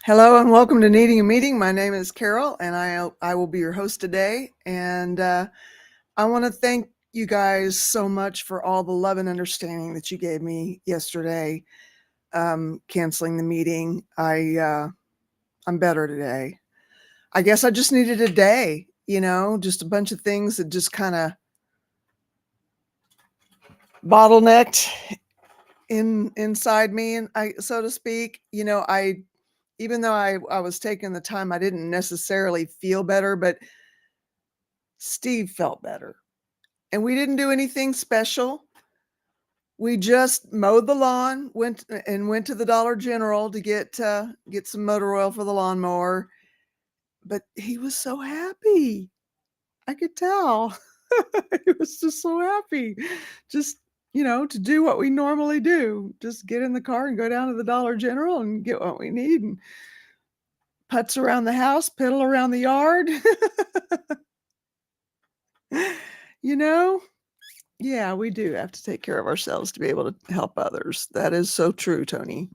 Hello and welcome to Needing a Meeting. My name is Carol and I will be your host today. And I want to thank you guys so much for all the love and understanding that you gave me yesterday, canceling the meeting. I'm better today. I guess I just needed a day, just a bunch of things that just kind of bottlenecked inside me, and so to speak. Even though I was taking the time, I didn't necessarily feel better, but Steve felt better. And we didn't do anything special. We just mowed the lawn, went to the Dollar General to get some motor oil for the lawnmower. But he was so happy. I could tell. He was just so happy. Just, to do what we normally do. Just get in the car and go down to the Dollar General and get what we need and putz around the house, piddle around the yard. Yeah, we do have to take care of ourselves to be able to help others. That is so true, Tony.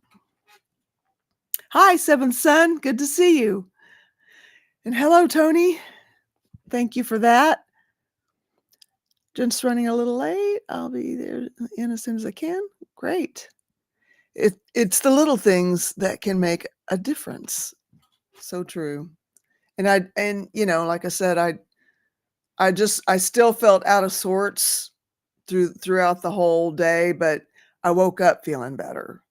Hi, Seventh Son. Good to see you. And hello, Tony. Thank you for that. Just running a little late. I'll be there in as soon as I can. Great. It's the little things that can make a difference. So true. And like I said, I still felt out of sorts throughout the whole day, but I woke up feeling better.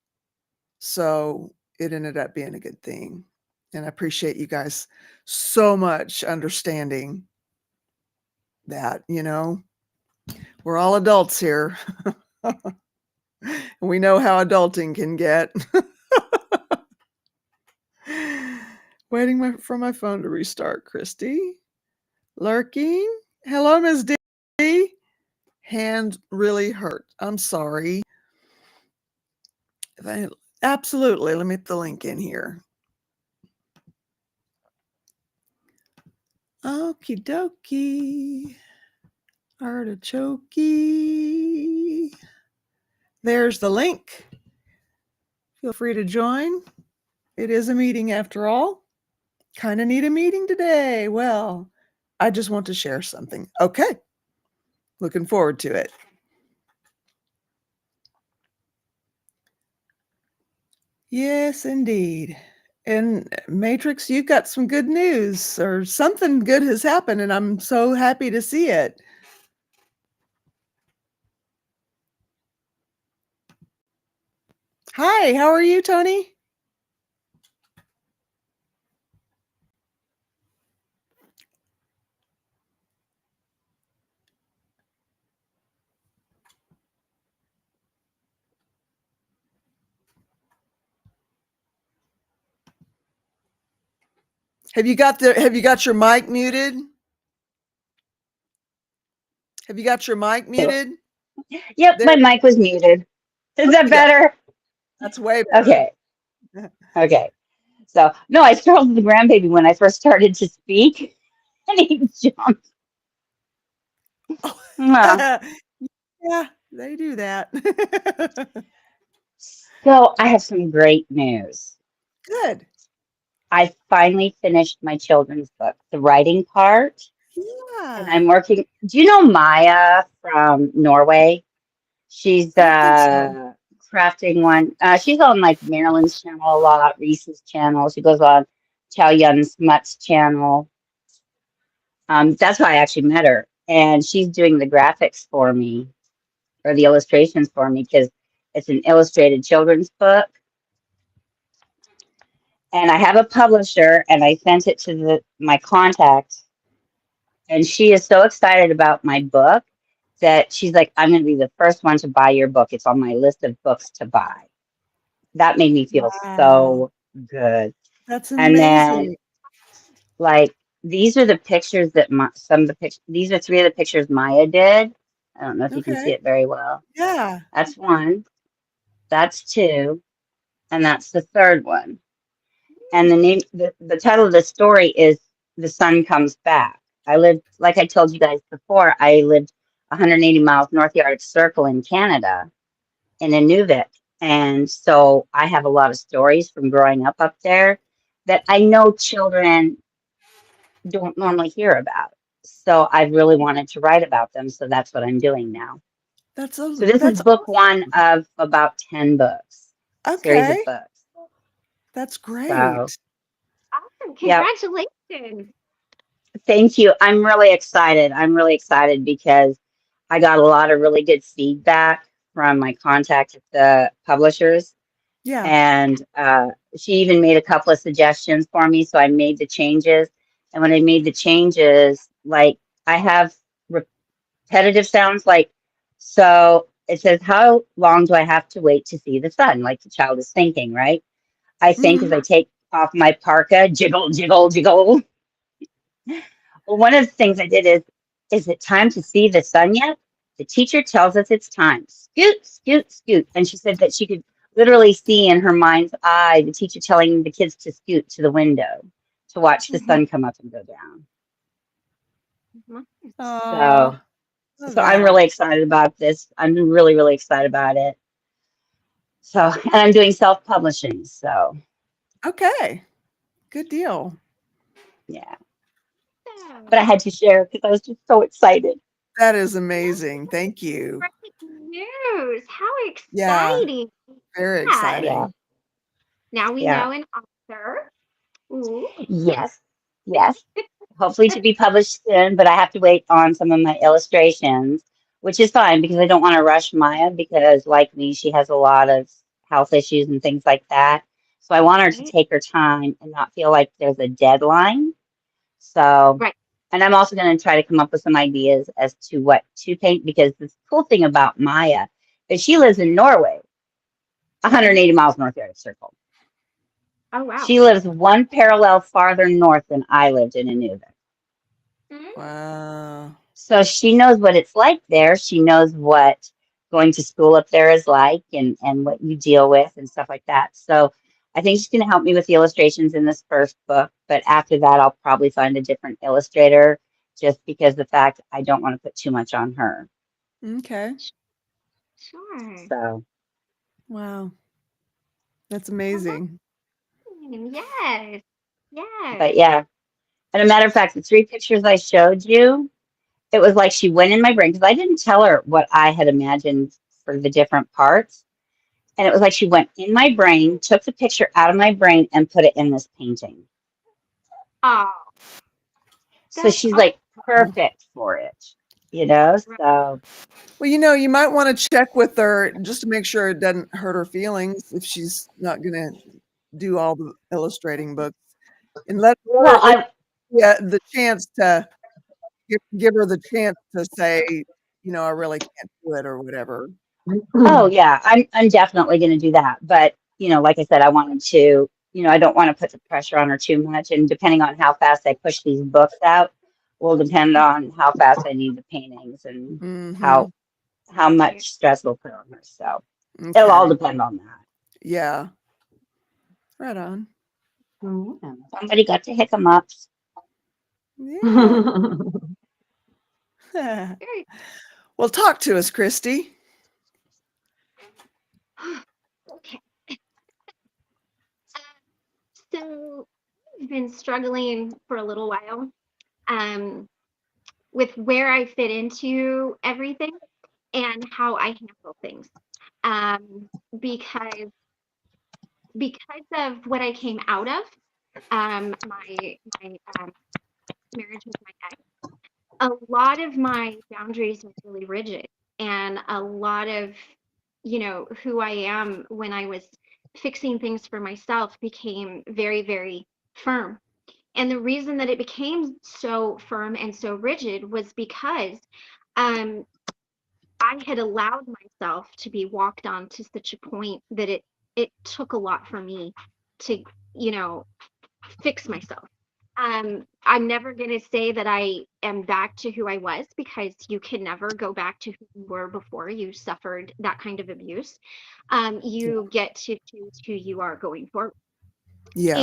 So it ended up being a good thing. And I appreciate you guys so much understanding that, we're all adults here. And we know how adulting can get. Waiting for my phone to restart, Christy. Lurking. Hello, Ms. D. Hand really hurt. I'm sorry. Absolutely. Let me put the link in here. Okie dokie. Artichokey. There's the link. Feel free to join. It is a meeting after all. Kind of need a meeting today. Well, I just want to share something. Okay. Looking forward to it. Yes, indeed. And Matrix, you've got some good news, or something good has happened, and I'm so happy to see it. Hi, how are you, Tony? Have you got your mic muted? Have you got your mic muted? Yep, my mic was muted. Is that better? That's way better. Okay. So, no, I startled the grandbaby when I first started to speak, and he jumped. Yeah, they do that. So, I have some great news. Good. I finally finished my children's book, the writing part, and Yeah. I'm working. Do you know Maya from Norway? She's I don't think so. crafting one. She's on like Marilyn's channel a lot, Reese's channel. She goes on Chow Yun Smut's channel. That's how I actually met her. And she's doing the graphics for me, or the illustrations for me, because it's an illustrated children's book. And I have a publisher, and I sent it to my contact. And she is so excited about my book that she's like, I'm going to be the first one to buy your book. It's on my list of books to buy. That made me feel Wow. so good. That's And then, amazing. like, these are the pictures that these are three of the pictures Maya did. I don't know if you can see Okay. it very well. Yeah. That's one, that's two, and that's the third one. And the title of the story is The Sun Comes Back. I lived, like I told you guys before, I lived 180 miles north of the Arctic Circle in Canada, in Inuvik. And so I have a lot of stories from growing up there. that I know children don't normally hear about. So I really wanted to write about them. So that's what I'm doing now. So this is that's book one of about 10 books, series okay. of books. That's So, great. Awesome. yeah, Congratulations. thank you. I'm really excited. I'm really excited because I got a lot of really good feedback from my contact at the publishers. Yeah. And she even made a couple of suggestions for me. So I made the changes. And when I made the changes, like I have repetitive sounds like, so it says, how long do I have to wait to see the sun? Like the child is thinking, right? I think as Mhm. I take off my parka, jiggle, jiggle, jiggle. Well, one of the things I did is it time to see the sun yet? The teacher tells us it's time. Scoot, scoot, scoot. And she said that she could literally see in her mind's eye the teacher telling the kids to scoot to the window to watch the sun come up and go down. Oh, So, love so I'm that. really excited about this. I'm really, really excited about it. So, and I'm doing self-publishing. So, Okay. Good deal. yeah. Awesome. But I had to share because I was just so excited. That is amazing. Thank you. Great news. How Yeah, exciting. very Yeah. Yeah. exciting. Now we Yeah. know an author. Ooh. Yes. Yes. Hopefully to be published soon, but I have to wait on some of my illustrations, which is fine because I don't want to rush Maya because, like me, she has a lot of health issues and things like that. So I want her to Right. take her time and not feel like there's a deadline. So, Right. and I'm also going to try to come up with some ideas as to what to paint because the cool thing about Maya is she lives in Norway, 180 miles north of the circle. Oh, wow. She lives one parallel farther north than I lived in Inuvik. Mm. Wow. So she knows what it's like there. She knows what going to school up there is like and what you deal with and stuff like that. So I think she's going to help me with the illustrations in this first book. But after that, I'll probably find a different illustrator just because the fact I don't want to put too much on her. Okay. Sure. So, Wow. That's Well, that's amazing. yes. but Yes. yeah. And a matter of fact, the 3 pictures I showed you, it was like she went in my brain because I didn't tell her what I had imagined for the different parts. And it was like she went in my brain, took the picture out of my brain, and put it in this painting. Oh, So that's she's awesome. like perfect for it, you know? So, Well, you might want to check with her just to make sure it doesn't hurt her feelings if she's not going to do all the illustrating books, and let well, her let I, yeah the chance to give her the chance to say, I really can't do it or whatever. oh yeah, I'm definitely going to do that. But, like I said, I wanted to, I don't want to put the pressure on her too much. And depending on how fast I push these books out will depend on how fast I need the paintings and Mm-hmm. how much stress we'll put on her. So it'll all Okay. depend on that. Yeah. Right on. Somebody got to hiccups. Yeah. Very Well, talk to us, Christy. okay. So I've been struggling for a little while um, with where I fit into everything and how I handle things. Um, because because of what I came out of, my marriage with my ex, a lot of my boundaries were really rigid, and a lot of who I am when I was fixing things for myself became very, very firm. And the reason that it became so firm and so rigid was because um, I had allowed myself to be walked on to such a point that it took a lot for me to, you know, fix myself. I'm never going to say that I am back to who I was because you can never go back to who you were before you suffered that kind of abuse. You get to choose who you are going forward. Yeah.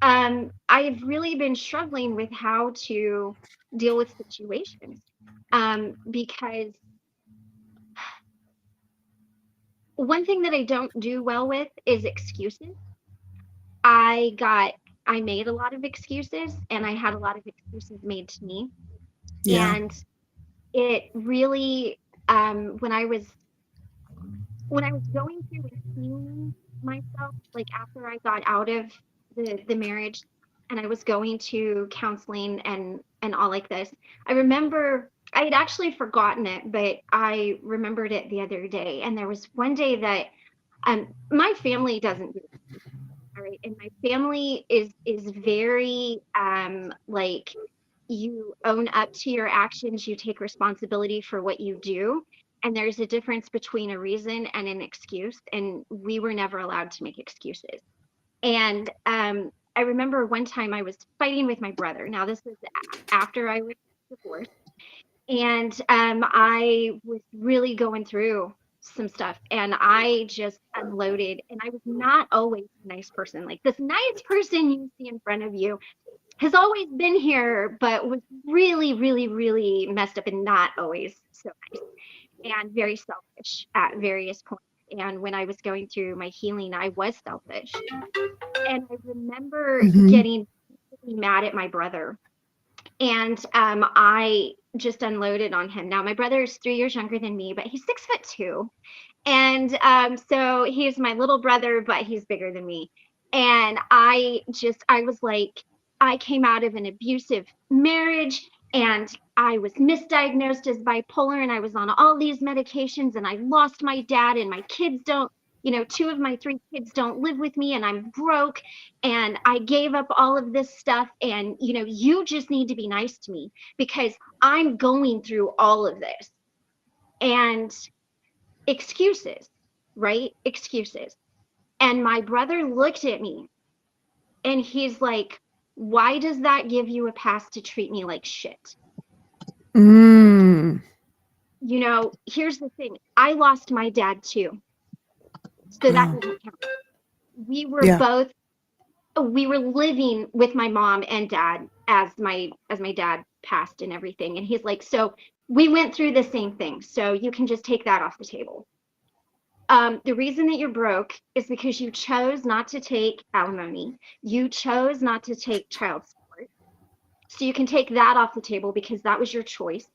And I've really been struggling with how to deal with situations because one thing that I don't do well with is excuses. I got I made a lot of excuses, and I had a lot of excuses made to me. Yeah. And it really, when I was going through and healing myself, like after I got out of the marriage, and I was going to counseling and all like this, I remember I had actually forgotten it, but I remembered it the other day. And there was one day that my family doesn't do it, all right, and my family is very like, you own up to your actions, you take responsibility for what you do. And there's a difference between a reason and an excuse. And we were never allowed to make excuses. And I remember one time I was fighting with my brother. Now, this was after I was divorced. And I was really going through some stuff, and I just unloaded. And I was not always a nice person. Like, this nice person you see in front of you has always been here, but was really, really, really messed up and not always so nice, and very selfish at various points. And when I was going through my healing, I was selfish. And I remember Hmm. getting really mad at my brother. And I just unloaded on him. Now, my brother is 3 years younger than me, but he's 6'2". And so he's my little brother, but he's bigger than me. And I was like, I came out of an abusive marriage, and I was misdiagnosed as bipolar, and I was on all these medications, and I lost my dad, and my kids don't, 2 of my 3 kids don't live with me, and I'm broke, and I gave up all of this stuff. And, you just need to be nice to me because I'm going through all of this. And excuses, right? Excuses. And my brother looked at me and he's like, why does that give you a pass to treat me like shit? Mm. Here's the thing. I lost my dad too. So that Oh, doesn't count. We were yeah. both, we were living with my mom and dad as my dad passed and everything. And he's like, so we went through the same thing. So you can just take that off the table. The reason that you're broke is because you chose not to take alimony. You chose not to take child support. So you can take that off the table because that was your choice.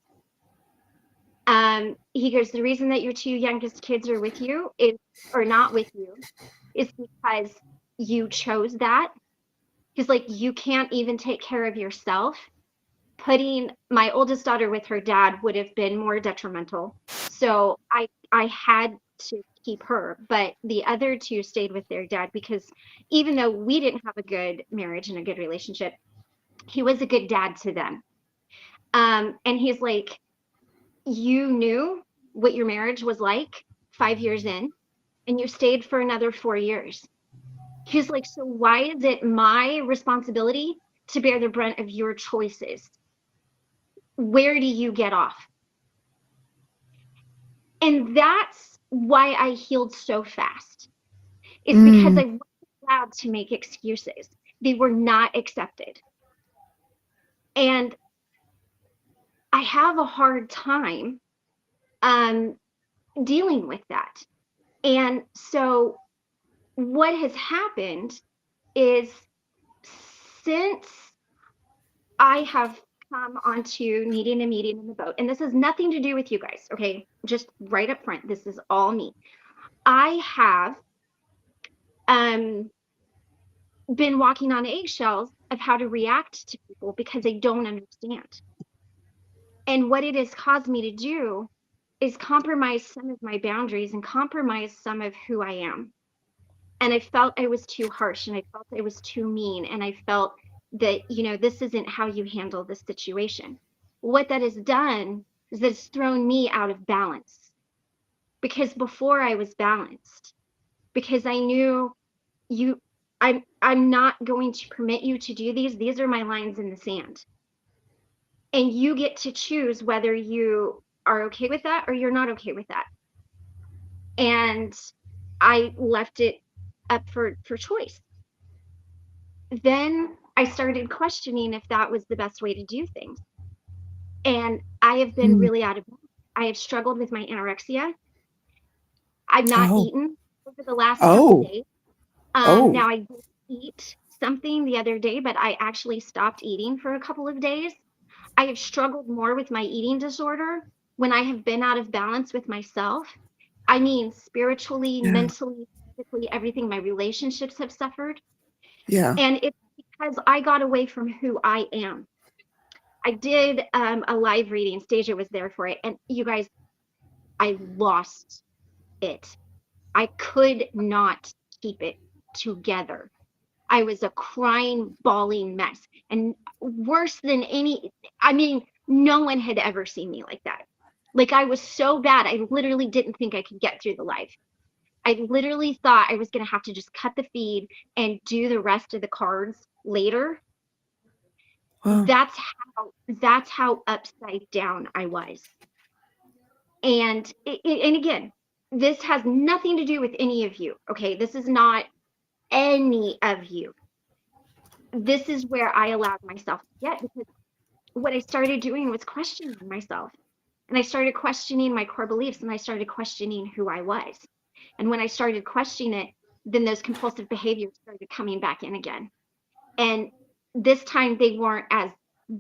He goes, the reason that your 2 youngest kids are with you or not with you is because you chose that. He's like, you can't even take care of yourself. Putting my oldest daughter with her dad would have been more detrimental. So I had to keep her, but the other 2 stayed with their dad because even though we didn't have a good marriage and a good relationship, he was a good dad to them. And he's like, you knew what your marriage was like 5 years in, and you stayed for another 4 years. He's like, so why is it my responsibility to bear the brunt of your choices? Where do you get off? And that's why I healed so fast. It's because I wasn't allowed to make excuses. They were not accepted. And I have a hard time dealing with that. And so what has happened is, since I have come onto needing a meeting in the boat, and this has nothing to do with you guys, okay? Just right up front, this is all me. I have been walking on eggshells of how to react to people because they don't understand. And what it has caused me to do is compromise some of my boundaries and compromise some of who I am. And I felt I was too harsh, and I felt I was too mean, and I felt that, this isn't how you handle this situation. What that has done is that it's thrown me out of balance, because before I was balanced, because I knew I'm not going to permit you to do these. These are my lines in the sand. And you get to choose whether you are okay with that or you're not okay with that. And I left it up for choice. Then I started questioning if that was the best way to do things. And I have been really out of balance. I have struggled with my anorexia. I've not Oh. eaten over the last couple Oh. days. Oh. Now I eat something the other day, but I actually stopped eating for a couple of days. I have struggled more with my eating disorder when I have been out of balance with myself. I mean, spiritually, Yeah. mentally, physically, everything. My relationships have suffered. Yeah. And it's because I got away from who I am. I did a live reading. Stasia was there for it. And you guys, I lost it. I could not keep it together. I was a crying, bawling mess. And worse than I mean, no one had ever seen me like that. Like, I was so bad, I literally didn't think I could get through the live. I literally thought I was going to have to just cut the feed and do the rest of the cards later. Wow. That's how upside down I was. And and again, this has nothing to do with any of you. Okay, this is not any of you. This is where I allowed myself to get, because what I started doing was questioning myself. And I started questioning my core beliefs, and I started questioning who I was. And when I started questioning it, then those compulsive behaviors started coming back in again. And this time they weren't as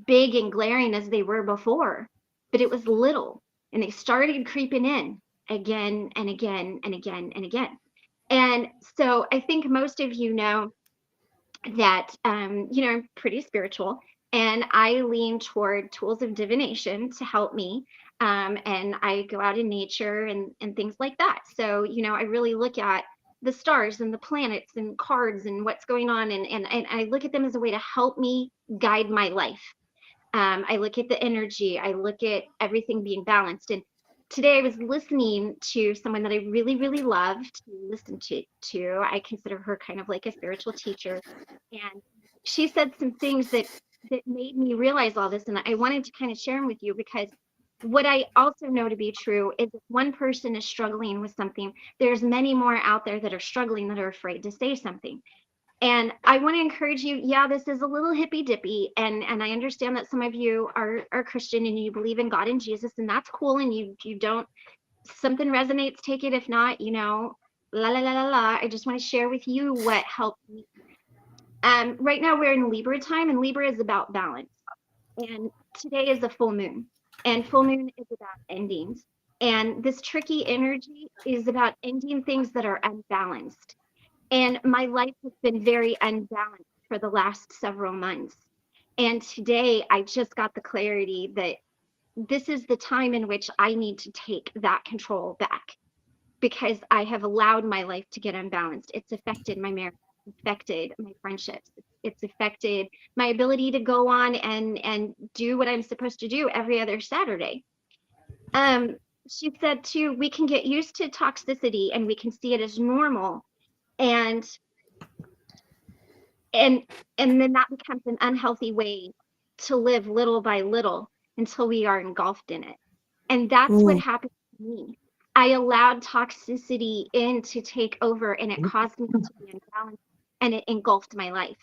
big and glaring as they were before, but it was little. And they started creeping in again and again and again and again. And so I think most of you know that, I'm pretty spiritual, and I lean toward tools of divination to help me. And I go out in nature and things like that. So, I really look at the stars and the planets and cards and what's going on. And I look at them as a way to help me guide my life. I look at the energy, I look at everything being balanced. And today I was listening to someone that I really, really love to listen to. I consider her kind of like a spiritual teacher. And she said some things that made me realize all this. And I wanted to kind of share them with you, because what I also know to be true is if one person is struggling with something, there's many more out there that are struggling, that are afraid to say something. And I want to encourage you, yeah, this is a little hippy dippy. And I understand that some of you are Christian and you believe in God and Jesus, and that's cool. And you don't, something resonates, take it. If not, la la la la la. I just want to share with you what helped me. Right now we're in Libra time, and Libra is about balance. And today is a full moon. And full moon is about endings. And this tricky energy is about ending things that are unbalanced. And my life has been very unbalanced for the last several months. And today I just got the clarity that this is the time in which I need to take that control back, because I have allowed my life to get unbalanced. It's affected my marriage, it's affected my friendships, it's affected my ability to go on and do what I'm supposed to do every other Saturday. She said too, we can get used to toxicity and we can see it as normal. And and then that becomes an unhealthy way to live little by little until we are engulfed in it. And that's what Ooh. happened to me. I allowed toxicity in to take over, and it caused me to be unbalanced, and it engulfed my life.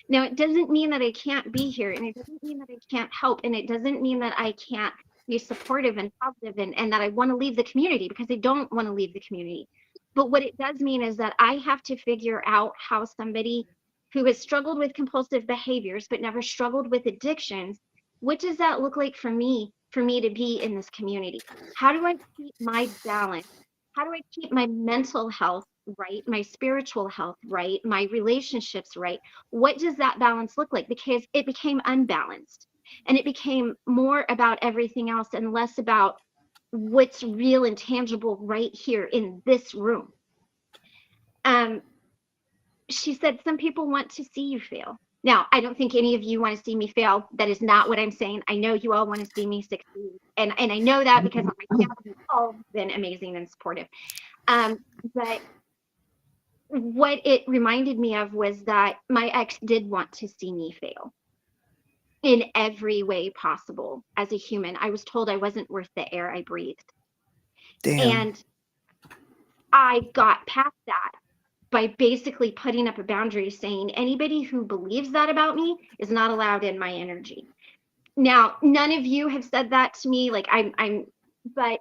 Now, it doesn't mean that I can't be here, and it doesn't mean that I can't help, and it doesn't mean that I can't be supportive and positive, and that I want to leave the community, because I don't want to leave the community. But what it does mean is that I have to figure out how somebody who has struggled with compulsive behaviors but never struggled with addictions, what does that look like for me to be in this community? How do I keep my balance? How do I keep my mental health right, my spiritual health right, my relationships right? What does that balance look like? Because it became unbalanced, and it became more about everything else and less about what's real and tangible right here in this room. She said some people want to see you fail. Now, I don't think any of you want to see me fail. That is not what I'm saying. I know you all want to see me succeed. And I know that because my family has all been amazing and supportive. But what it reminded me of was that my ex did want to see me fail in every way possible as a human. I was told I wasn't worth the air I breathed. Damn. And I got past that by basically putting up a boundary saying anybody who believes that about me is not allowed in my energy. Now, none of you have said that to me. Like but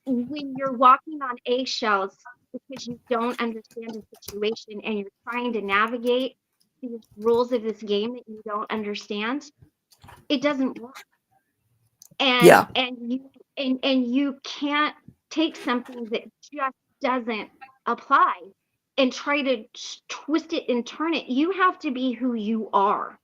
when you're walking on eggshells because you don't understand the situation and you're trying to navigate these rules of this game that you don't understand, it doesn't work. Yeah. And you can't take something that just doesn't apply and try to twist it and turn it. You have to be who you are,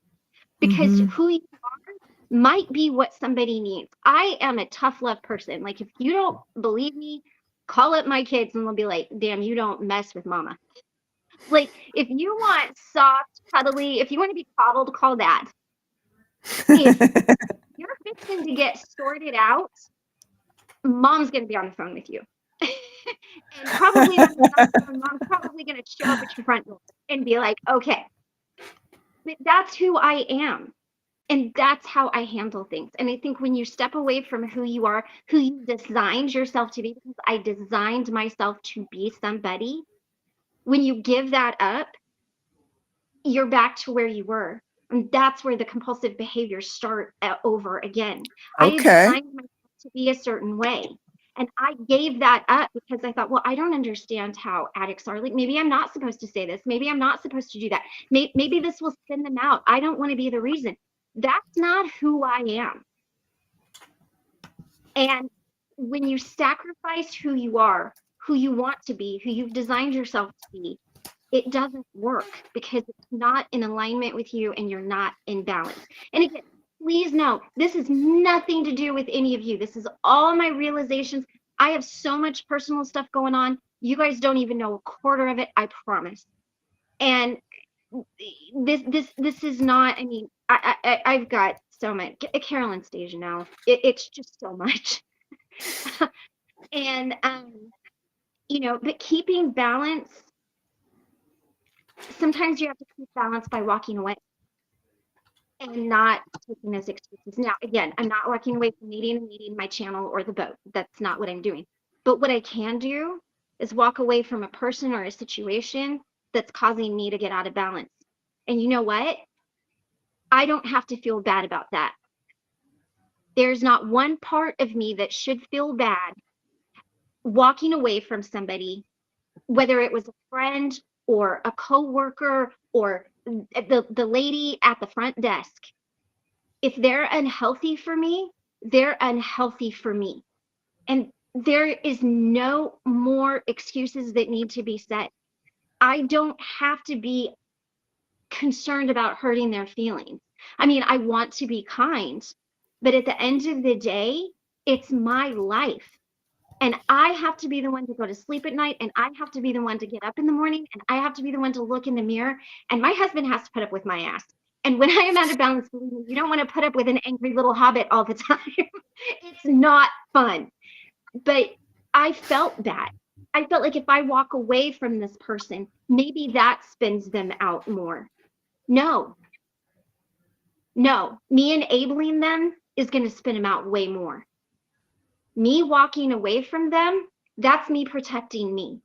because Mhm. who you are might be what somebody needs. I am a tough love person. Like, if you don't believe me, call up my kids and they'll be like, damn, you don't mess with mama. Like, if you want soft, cuddly, if you want to be coddled, call that. If you're fixing to get sorted out, mom's going to be on the phone with you. And probably on the phone, mom's probably going to show up at your front door and be like, okay. But that's who I am. And that's how I handle things. And I think when you step away from who you are, who you designed yourself to be, because I designed myself to be somebody, when you give that up, you're back to where you were. And that's where the compulsive behaviors start over again. I had Okay. designed myself to be a certain way. And I gave that up because I thought, well, I don't understand how addicts are. Like, maybe I'm not supposed to say this. Maybe I'm not supposed to do that. Maybe this will spin them out. I don't want to be the reason. That's not who I am. And when you sacrifice who you are, who you want to be, who you've designed yourself to be, it doesn't work because it's not in alignment with you and you're not in balance. And again, please know, this has nothing to do with any of you. This is all my realizations. I have so much personal stuff going on. You guys don't even know a quarter of it, I promise. And this is not, I mean, I've got so much. Carolyn Stasia now. It's just so much. And you know, but keeping balance, sometimes you have to keep balance by walking away and not taking those excuses. Now, again, I'm not walking away from needing my channel or the boat. That's not what I'm doing. But what I can do is walk away from a person or a situation that's causing me to get out of balance. And you know what? I don't have to feel bad about that. There's not one part of me that should feel bad walking away from somebody, whether it was a friend or a coworker or the lady at the front desk. If they're unhealthy for me, they're unhealthy for me. And there is no more excuses that need to be said. I don't have to be concerned about hurting their feelings. I mean, I want to be kind, but at the end of the day, it's my life. And I have to be the one to go to sleep at night, and I have to be the one to get up in the morning, and I have to be the one to look in the mirror, and my husband has to put up with my ass. And when I am out of balance, believe me, you don't want to put up with an angry little hobbit all the time. It's not fun. But I felt that. I felt like if I walk away from this person, maybe that spins them out more. No, me enabling them is going to spin them out way more. Me walking away from them, that's me protecting me.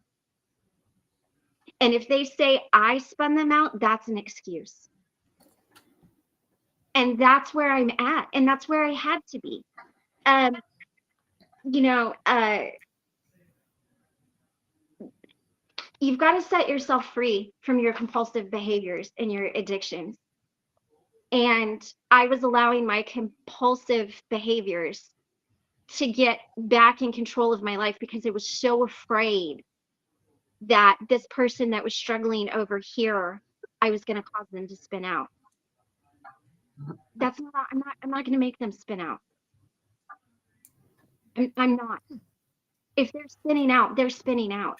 And if they say I spun them out, that's an excuse. And that's where I'm at. And that's where I had to be. You know, you've got to set yourself free from your compulsive behaviors and your addictions. And I was allowing my compulsive behaviors to get back in control of my life because I was so afraid that this person that was struggling over here, I was going to cause them to spin out. That's not, I'm not going to make them spin out. I'm not. If they're spinning out, they're spinning out.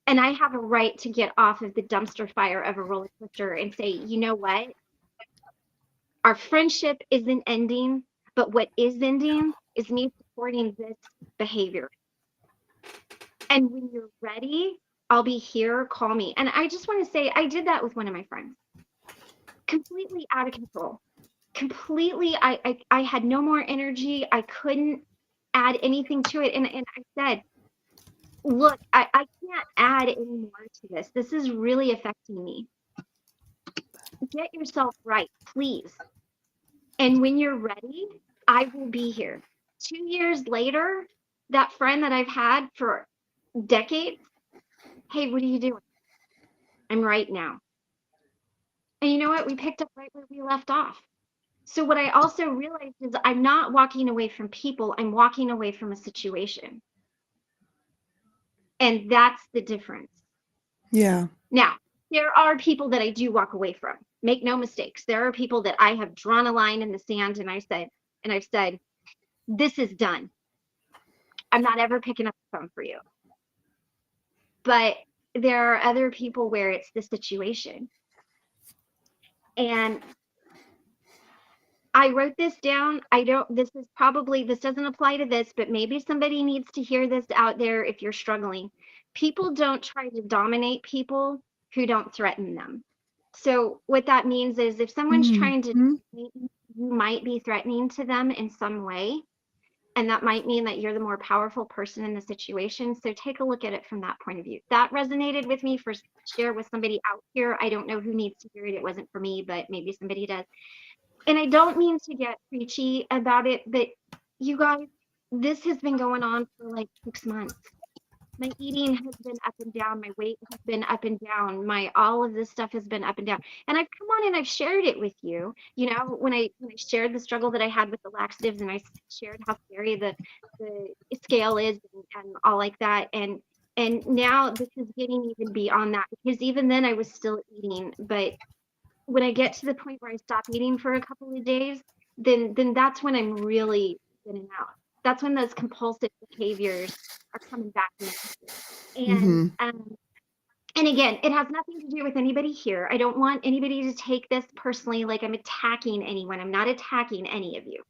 And I have a right to get off of the dumpster fire of a roller coaster and say, you know what? Our friendship isn't ending, but what is ending is me supporting this behavior. And when you're ready, I'll be here, call me. And I just want to say, I did that with one of my friends. Completely out of control. Completely, I had no more energy. I couldn't add anything to it. And I said, look, I can't add any more to this. This is really affecting me. Get yourself right, please. And when you're ready, I will be here. 2 years later, that friend that I've had for decades, hey, what are you doing? I'm right now. And you know what? We picked up right where we left off. So what I also realized is I'm not walking away from people, I'm walking away from a situation. And that's the difference. Yeah. Now, there are people that I do walk away from. Make no mistakes. There are people that I have drawn a line in the sand and I've said, this is done. I'm not ever picking up the phone for you. But there are other people where it's the situation. And I wrote this down. This doesn't apply to this, but maybe somebody needs to hear this out there if you're struggling. People don't try to dominate people who don't threaten them. So what that means is if someone's trying to Mhm. dominate you, you might be threatening to them in some way. And that might mean that you're the more powerful person in the situation. So take a look at it from that point of view. That resonated with me for share with somebody out here. I don't know who needs to hear it. It wasn't for me, but maybe somebody does. And I don't mean to get preachy about it, but you guys, this has been going on for like 6 months. My eating has been up and down. My weight has been up and down. All of this stuff has been up and down. And I've come on and I've shared it with you. You know, when I shared the struggle that I had with the laxatives and I shared how scary the scale is and all like that. And now this is getting even beyond that because even then I was still eating, but when I get to the point where I stop eating for a couple of days, then that's when I'm really getting out. That's when those compulsive behaviors are coming back in. And Mhm. and again, it has nothing to do with anybody here. I don't want anybody to take this personally like I'm attacking anyone. I'm not attacking any of you.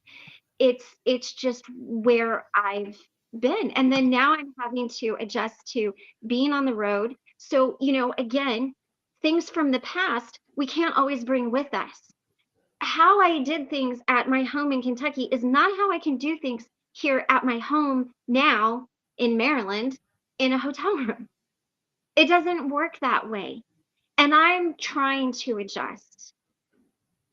It's just where I've been. And then now I'm having to adjust to being on the road. So, you know, again, things from the past we can't always bring with us. How I did things at my home in Kentucky is not how I can do things here at my home now in Maryland in a hotel room. It doesn't work that way. And I'm trying to adjust.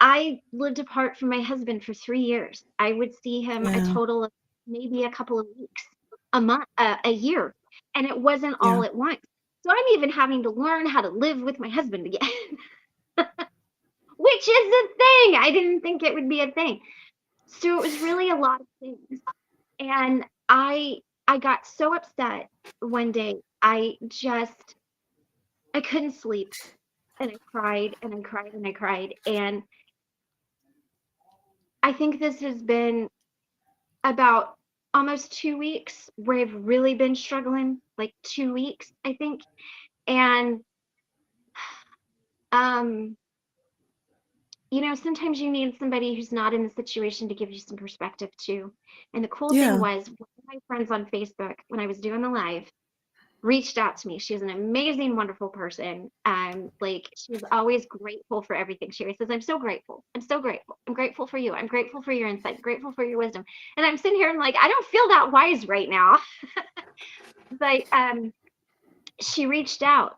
I lived apart from my husband for 3 years. I would see him a Yeah. total of maybe a couple of weeks, a month, a year, and it wasn't Yeah. all at once. So I'm even having to learn how to live with my husband again, which is a thing. I didn't think it would be a thing. So it was really a lot of things. And I got so upset one day. I couldn't sleep and I cried and I cried and I cried. And I think this has been about almost 2 weeks where I've really been struggling, like 2 weeks, I think. And um, you know, sometimes you need somebody who's not in the situation to give you some perspective too. And the cool thing Yeah. was one of my friends on Facebook, when I was doing the live, reached out to me. She was an amazing, wonderful person. Like she was always grateful for everything. She always says, I'm so grateful. I'm so grateful. I'm grateful for you. I'm grateful for your insight. Grateful for your wisdom. And I'm sitting here and like, I don't feel that wise right now. But she reached out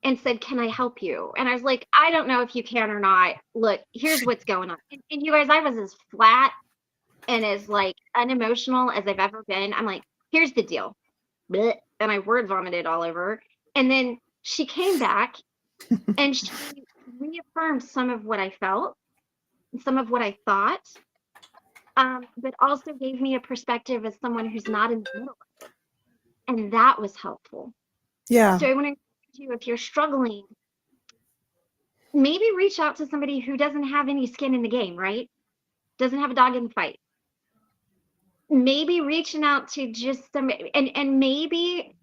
and said, can I help you? And I was like, I don't know if you can or not. Look, here's what's going on. And you guys, I was as flat and as like unemotional as I've ever been. I'm like, here's the deal. Blech, and I word vomited all over her. And then she came back and she reaffirmed some of what I felt, some of what I thought, but also gave me a perspective as someone who's not in the middle of it. And that was helpful. Yeah. So I want to encourage you, if you're struggling, maybe reach out to somebody who doesn't have any skin in the game, right? Doesn't have a dog in the fight. Maybe reaching out to just somebody, and maybe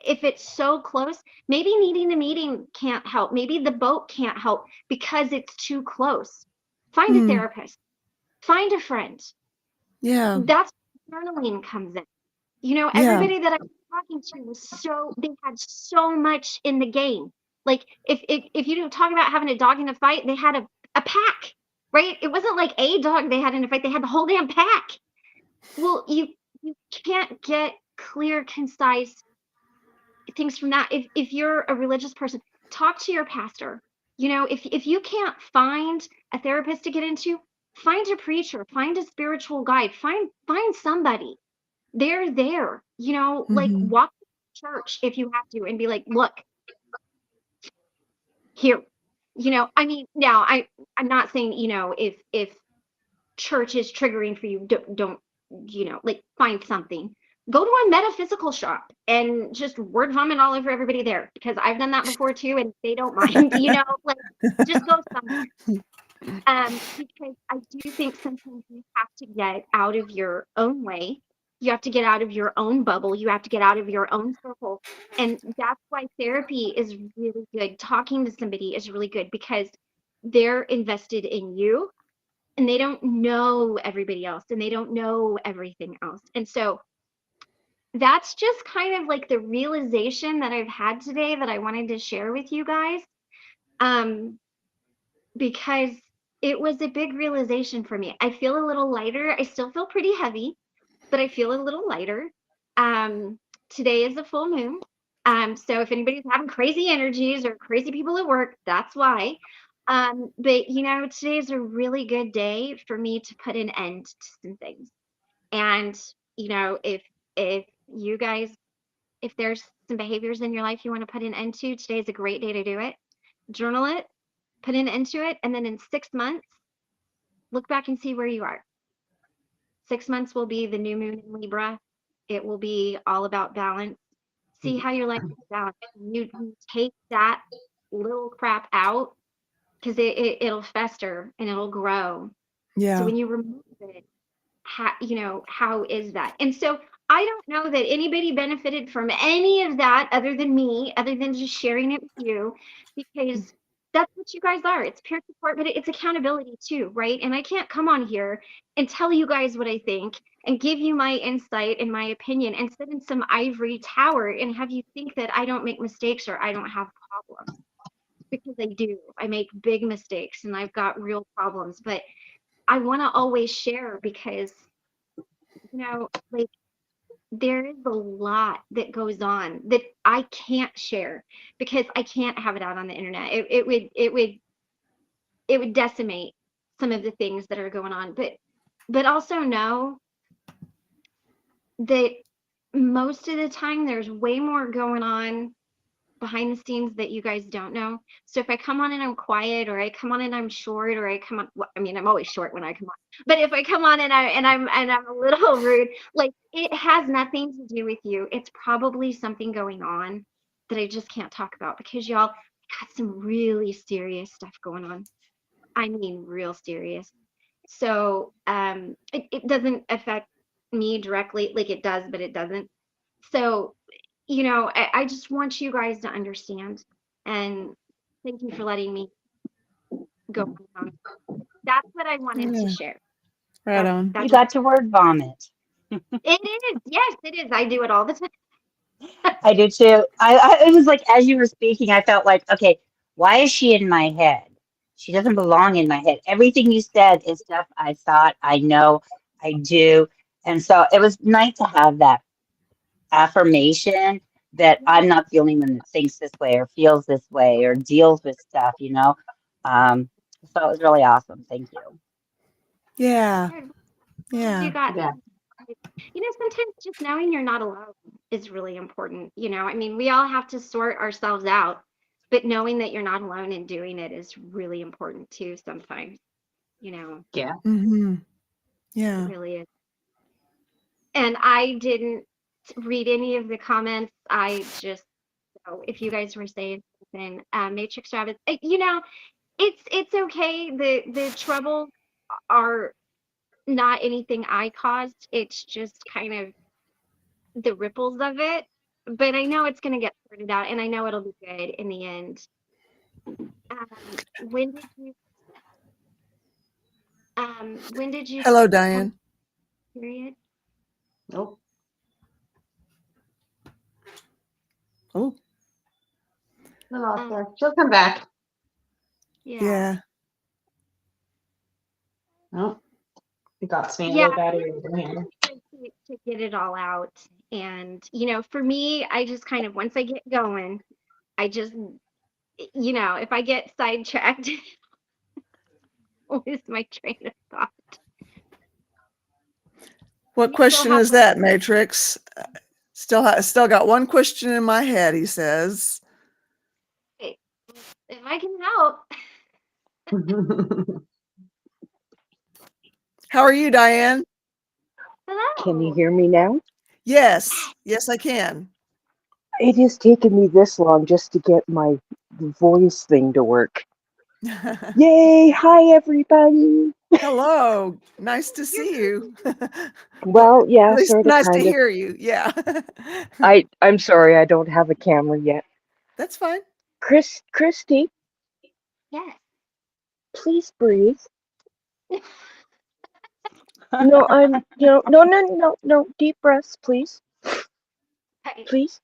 if it's so close, maybe needing a meeting can't help. Maybe the boat can't help because it's too close. Find a Mm. therapist. Find a friend. Yeah. That's where journaling comes in. You know, Yeah. everybody that I was talking to was they had so much in the game. Like if you talk about having a dog in a fight, they had a pack, right? It wasn't like a dog they had in a fight, they had the whole damn pack. Well, you can't get clear, concise things from that. If you're a religious person, talk to your pastor. You know, if you can't find a therapist to get into, find a preacher, find a spiritual guide, find somebody. They're there, you know, like Mhm. walk to church if you have to and be like, look, here, I mean, now I'm not saying, if church is triggering for you, don't, like, find something. Go to a metaphysical shop and just word vomit all over everybody there, because I've done that before too, and they don't mind, like, just go somewhere. Because I do think sometimes you have to get out of your own way. You have to get out of your own bubble. You have to get out of your own circle. And that's why therapy is really good. Talking to somebody is really good, because they're invested in you, and they don't know everybody else, and they don't know everything else. And so that's just kind of like the realization that I've had today that I wanted to share with you guys. Because it was a big realization for me. I feel a little lighter. I still feel pretty heavy, but I feel a little lighter. Today is a full moon. So if anybody's having crazy energies or crazy people at work, that's why. But today is a really good day for me to put an end to some things. And if you guys, if there's some behaviors in your life you want to put an end to, today is a great day to do it. Journal it, put an end to it, and then in 6 months, look back and see where you are. 6 months will be the new moon in Libra. It will be all about balance. See how your life is balanced. You take that little crap out, because it'll fester and it'll grow. Yeah. So when you remove it, how is that? And so I don't know that anybody benefited from any of that other than me, other than just sharing it with you, because that's what you guys are. It's peer support, but it's accountability too, right? And I can't come on here and tell you guys what I think and give you my insight and my opinion and sit in some ivory tower and have you think that I don't make mistakes or I don't have problems, because I do. I make big mistakes and I've got real problems, but I want to always share, because like, there is a lot that goes on that I can't share because I can't have it out on the internet. It would decimate some of the things that are going on, but also know that most of the time there's way more going on behind the scenes that you guys don't know. So if I come on and I'm quiet, or I come on and I'm short, or I come on, well, I mean, I'm always short when I come on, but if I come on and I'm a little rude, like, it has nothing to do with you. It's probably something going on that I just can't talk about, because y'all got some really serious stuff going on. I mean, real serious. So it doesn't affect me directly, like it does, but it doesn't. So I just want you guys to understand, and thank you for letting me go on. That's what I wanted to share. Right on. You got to word vomit. It is. Yes, it is. I do it all the time. I do too. It was like, as you were speaking, I felt like, okay, why is she in my head? She doesn't belong in my head. Everything you said is stuff I thought, I know, I do. And so it was nice to have that affirmation that I'm not the only one that thinks this way or feels this way or deals with stuff, So it was really awesome. Thank you. Yeah. You got. Yeah. Sometimes just knowing you're not alone is really important. I mean, we all have to sort ourselves out, but knowing that you're not alone in doing it is really important too sometimes. Yeah. Mm-hmm. Yeah. It really is. And I didn't read any of the comments. I just, if you guys were saying something, Matrix Rabbits, it's okay. The troubles are not anything I caused. It's just kind of the ripples of it. But I know it's going to get sorted out, and I know it'll be good in the end. When did you Hello, Diane. period? Nope. Oh, I lost her. She'll come back. yeah. Oh, it got me a Yeah. low battery in here. To get it all out. And, for me, I just kind of, once I get going, I just, if I get sidetracked, lose my train of thought. What You question still have is that, Matrix? Still got one question in my head, he says. If I can help. How are you, Diane? Hello. Can you hear me now? Yes. Yes, I can. It has taken me this long just to get my voice thing to work. Yay! Hi, everybody. Hello. Nice to see you. Well, Well, yeah, at least sort of, nice to kind of. hear you. Yeah. I'm sorry, I don't have a camera yet. That's fine. Christy, Yes. please breathe. No, no. Deep breaths, please. Okay. Please,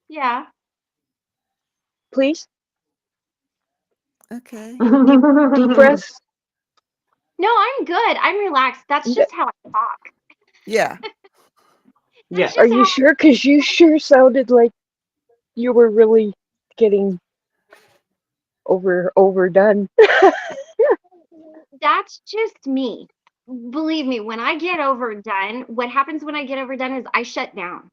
Yeah. please. Okay. Deep breaths. No, I'm good. I'm relaxed. That's N- just how I talk. Yeah. Yeah. That's Are just you how sure? Because you sure sounded like you were really getting overdone. that's just me. Believe me, when I get overdone, what happens when I get overdone is I shut down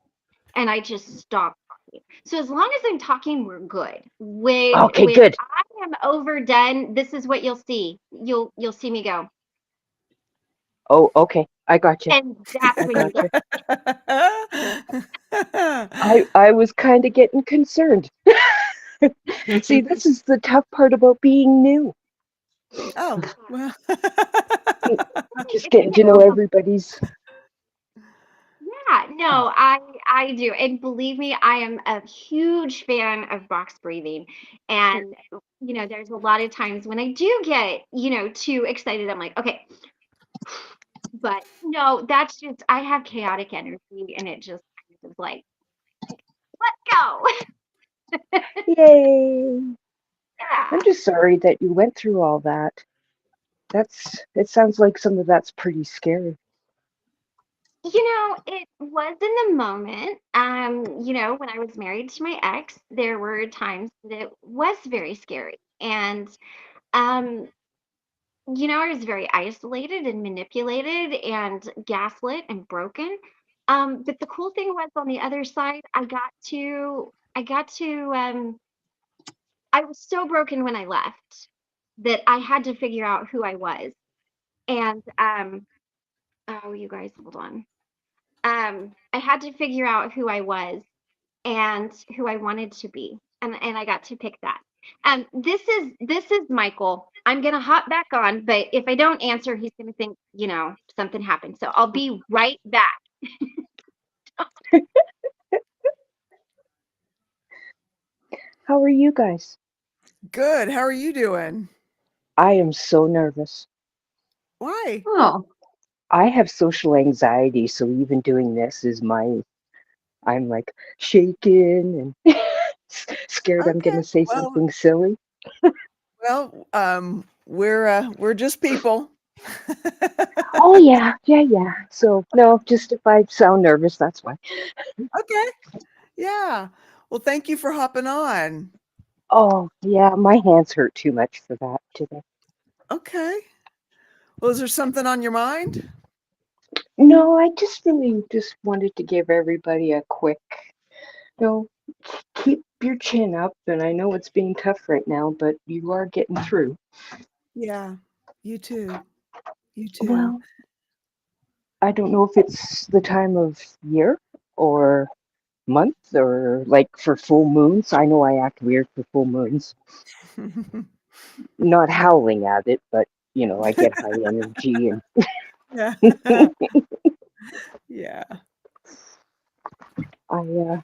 and I just stop talking. So as long as I'm talking, we're good. Okay, When good. I am overdone, this is what you'll see. You'll see me go. Oh, okay. I got you. And that's I when you got get you. I was kind of getting concerned. See, this is the tough part about being new. Oh, well. Just if you getting get to know everybody's. Yeah, no, I do. And believe me, I am a huge fan of box breathing. And there's a lot of times when I do get, too excited, I'm like, okay. But no, that's just I have chaotic energy and it just kind of like, let's go. Yay! Yeah. I'm just sorry that you went through all that. It sounds like some of that's pretty scary. It was in the moment. When I was married to my ex, there were times that it was very scary. And um I was very isolated and manipulated and gaslit and broken. But the cool thing was on the other side, I was so broken when I left that I had to figure out who I was. And oh, you guys, hold on. I had to figure out who I was and who I wanted to be. And I got to pick that. This is Michael. I'm gonna hop back on, but if I don't answer, he's gonna think, something happened. So I'll be right back. How are you guys? Good. How are you doing? I am so nervous. Why? Oh. I have social anxiety, so even doing this I'm like shaking and scared I'm Okay. gonna say Well, something silly. we're just people. Oh yeah. So no, just if I sound nervous, that's why. Okay. Yeah. Well, thank you for hopping on. Oh yeah, my hands hurt too much for that today. Okay. Well, is there something on your mind? No, I just really just wanted to give everybody a quick, no, keep your chin up. And I know it's being tough right now, but you are getting through. Yeah. You too. You too. Well, I don't know if it's the time of year or month or like for full moons. I know I act weird for full moons. Not howling at it, but I get high energy and Yeah. Yeah. I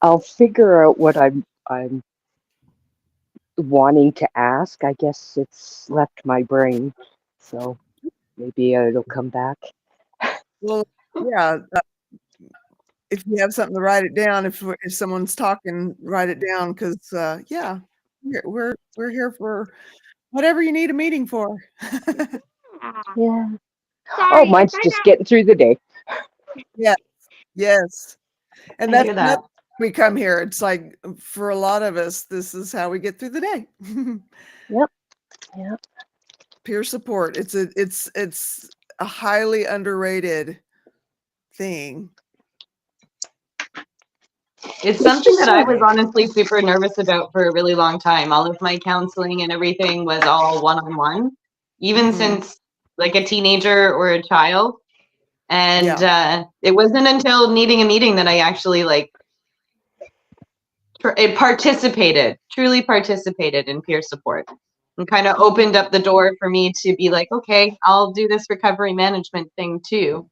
I'll figure out what I'm wanting to ask. I guess it's left my brain, so maybe it'll come back. Well, yeah. If you have something to write it down, if someone's talking, write it down because yeah, we're here for whatever you need a meeting for. Yeah. Yeah. Oh, Sorry if mine's I just getting through the day. Yeah. Yes. And I that's hear that. we come here. It's like for a lot of us, this is how we get through the day. Yep. Yep. Peer support. It's a highly underrated thing. It's something that I was honestly super nervous about for a really long time. All of my counseling and everything was all one-on-one, even since like a teenager or a child. And it wasn't until needing a meeting that I actually like truly participated in peer support, and kind of opened up the door for me to be like, okay, I'll do this recovery management thing too,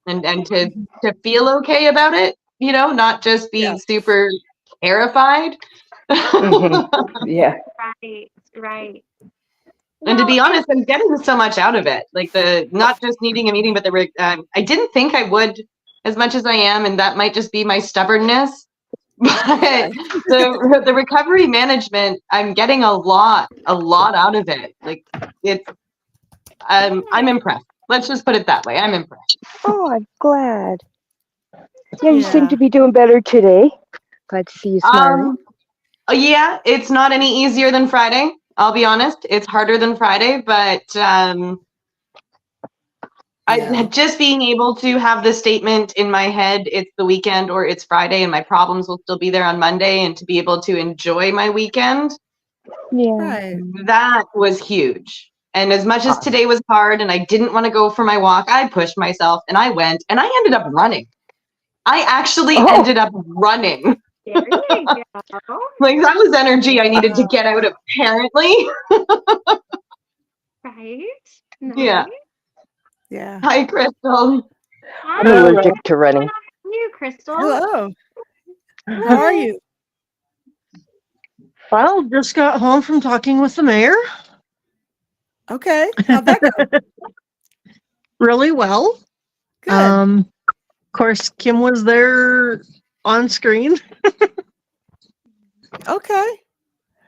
and to feel okay about it, you know, not just be super terrified. Yeah. Right. And to Well, be honest, I'm getting so much out of it. Like the not just needing a meeting, but I didn't think I would as much as I am, and that might just be my stubbornness. But the recovery management, I'm getting a lot out of it. Like it's, I'm impressed. Let's just put it that way. I'm impressed. Oh, I'm glad. Yeah, you seem to be doing better today. Glad to see you smiling. Yeah, it's not any easier than Friday. I'll be honest. It's harder than Friday, but I just being able to have the statement in my head, it's the weekend or it's Friday and my problems will still be there on Monday, and to be able to enjoy my weekend, that was huge. And as much as today was hard and I didn't want to go for my walk, I pushed myself and I went, and I ended up running. I actually ended up running. there you go. Like that was energy I needed to get out, apparently. Right. Nice. Yeah. Yeah. Hi, Crystal. I'm allergic to running. You, Crystal. Hello. How are you? Well, just got home from talking with the mayor. Okay. How'd that go? Really well. Good. Of course, Kim was there on screen. Okay.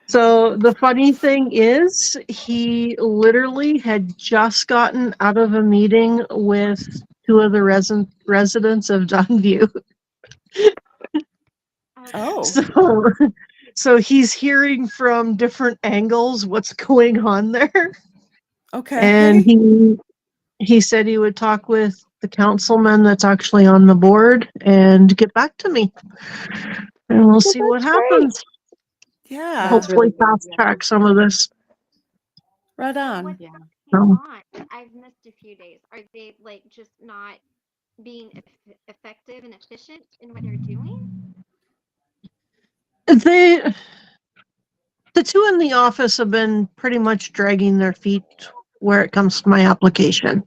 So the funny thing is, he literally had just gotten out of a meeting with two of the residents of Dunview. Oh. So he's hearing from different angles what's going on there. Okay. And he said he would talk with the councilman that's actually on the board and get back to me. And we'll see what happens. Yeah. Hopefully fast track some of this. Right on. What's going on? I've missed a few days. Are they like just not being effective and efficient in what they're doing? The two in the office have been pretty much dragging their feet where it comes to my application.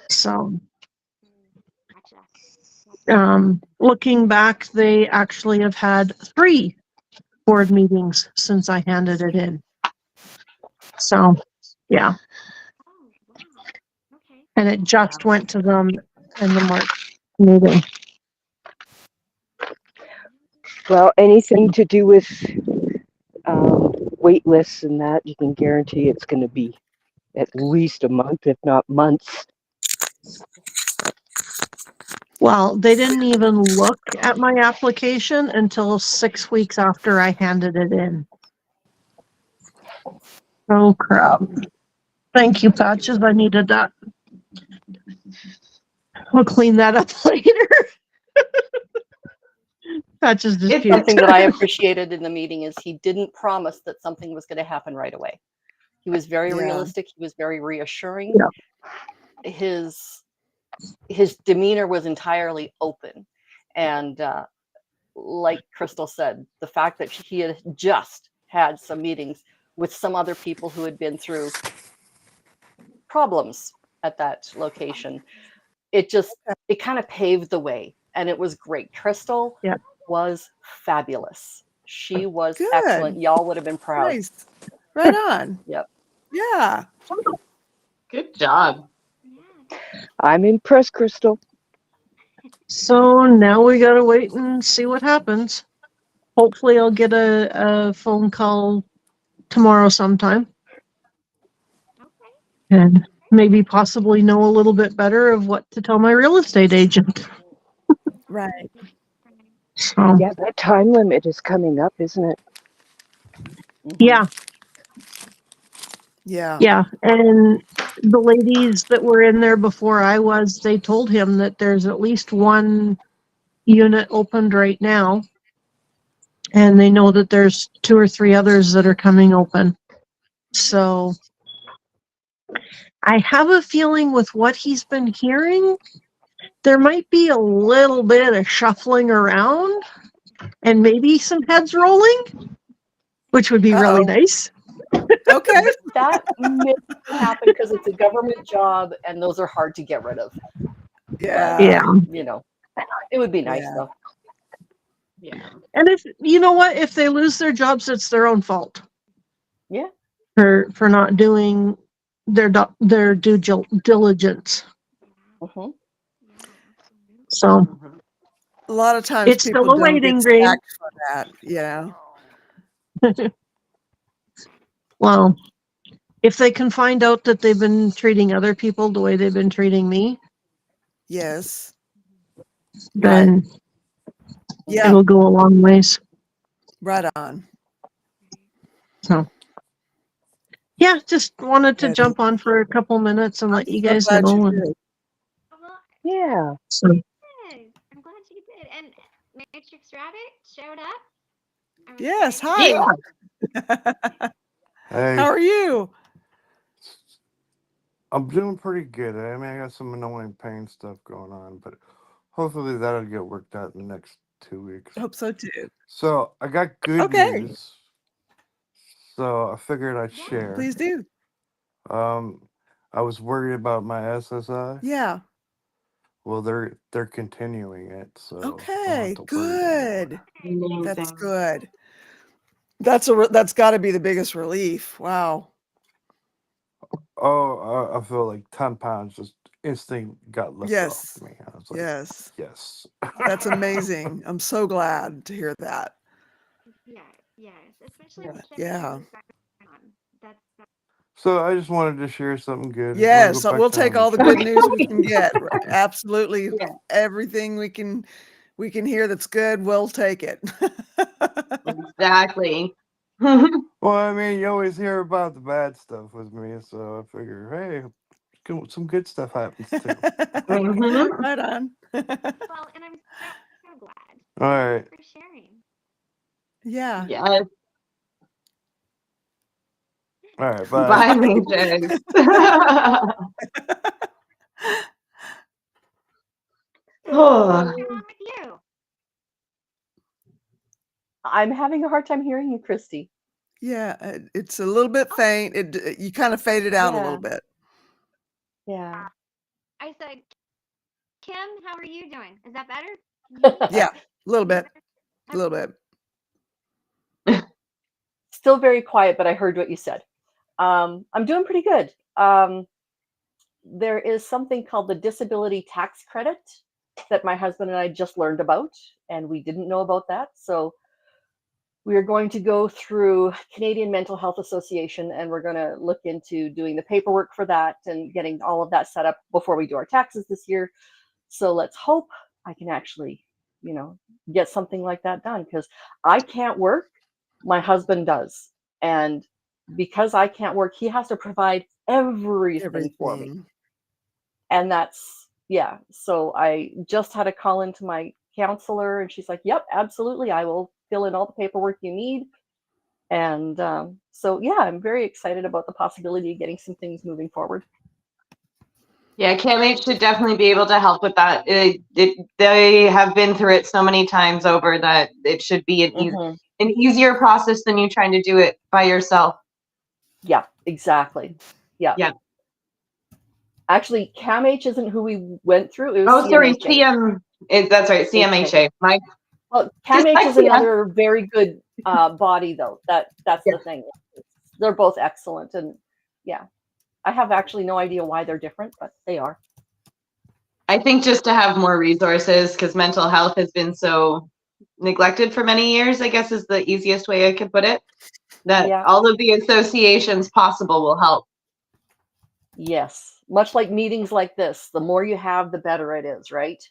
So, looking back, they actually have had 3 board meetings since I handed it in. So, yeah. Oh, wow. Okay. And it just went to them in the March meeting. Well, anything to do with wait lists and that, you can guarantee it's going to be at least a month, if not months. Well, they didn't even look at my application until 6 weeks after I handed it in. Oh, crap. Thank you, Patches. I needed that. We'll clean that up later. Patches It's something that I appreciated in the meeting is he didn't promise that something was going to happen right away. He was very realistic. He was very reassuring. Yeah. His demeanor was entirely open. And like Crystal said, the fact that he had just had some meetings with some other people who had been through problems at that location, it kind of paved the way, and it was great. Crystal was fabulous. She was excellent. Y'all would have been proud. Nice. Right on. Yep. Yeah. Good job. I'm impressed, Crystal. So now we gotta wait and see what happens. Hopefully I'll get a phone call tomorrow sometime. And maybe possibly know a little bit better of what to tell my real estate agent. Right. So, yeah, that time limit is coming up, isn't it? Yeah. Yeah. Yeah. And the ladies that were in there before I was, they told him that there's at least one unit opened right now. And they know that there's 2 or 3 others that are coming open. So I have a feeling with what he's been hearing, there might be a little bit of shuffling around and maybe some heads rolling, which would be really nice. Okay. That may happen because it's a government job and those are hard to get rid of. Yeah. Yeah. You know, it would be nice Yeah. though. Yeah. And if you know what, if they lose their jobs, it's their own fault. Yeah. For not doing their due diligence. Mm-hmm. So A lot of times it's people still a don't get waiting game. sacked for that. Yeah. Well, if they can find out that they've been treating other people the way they've been treating me, Yes. then Yeah. it'll go a long ways. Right on. So, yeah, just wanted to Good. jump on for a couple minutes and let I'm you so guys glad you know. did. Well, Yeah. So, good. I'm glad you did. And Matrix Rabbit showed up. I'm Yes. excited. Hi. Hey, How are you? I'm doing pretty good. I mean, I got some annoying pain stuff going on, but hopefully that'll get worked out in the next 2 weeks. Hope so too. So I got good Okay. news. So I figured I'd Yeah. share. Please do. I was worried about my SSI. Yeah. Well, they're continuing it, so I don't Okay. have to worry anymore. Good. Amazing. That's good. That's got to be the biggest relief. Wow. Oh, I feel like 10 pounds just instantly got lifted Yes. off me. I was like, Yes. yes. That's amazing. I'm so glad to hear that. Yeah. Yes. Especially with Kim Yeah. and what's going on. That's So I just wanted to share something good. Wanna Yes. go back We'll to take having all the fun. good news we can get. Absolutely. Yeah. Everything we can hear that's good, we'll take it. Exactly. Well, I mean, you always hear about the bad stuff with me, so I figure, hey, some good stuff happens too. Mhm. Right on. well, and I'm so glad. All Thank you right. for sharing. Yeah. Yes. All right. Bye. Bye, Matrix. Oh. What's wrong with you? I'm having a hard time hearing you, Christy. Yeah. It's a little bit faint. You kind of faded out a little Yeah. bit. Yeah. I said, Kim, how are you doing? Is that better? Can you hear me? Yeah. A little bit. A Okay. little bit. Still very quiet, but I heard what you said. I'm doing pretty good. There is something called the disability tax credit that my husband and I just learned about, and we didn't know about that. So we are going to go through Canadian Mental Health Association, and we're going to look into doing the paperwork for that and getting all of that set up before we do our taxes this year. So let's hope I can actually, get something like that done, because I can't work. My husband does. And because I can't work, he has to provide everything for me. Everything. And that's, yeah. So I just had a call into my counselor, and she's like, yep, absolutely. I will fill in all the paperwork you need. And so, yeah, I'm very excited about the possibility of getting some things moving forward. Yeah, CAMH should definitely be able to help with that. They have been through it so many times over that it should be an easier process than you trying to do it by yourself. Yeah, exactly. Yeah. Yeah. Actually, CAMH isn't who we went through. It was Sorry, CMHA. that's right, CMHA. Well, CAMH is Dyslexia. another very good body, though. That's the thing. They're both excellent, and yeah, I have actually no idea why they're different, but they are. I think just to have more resources, because mental health has been so neglected for many years, I guess is the easiest way I could put it. That all of the associations possible will help. Yes, much like meetings like this, the more you have, the better it is, right?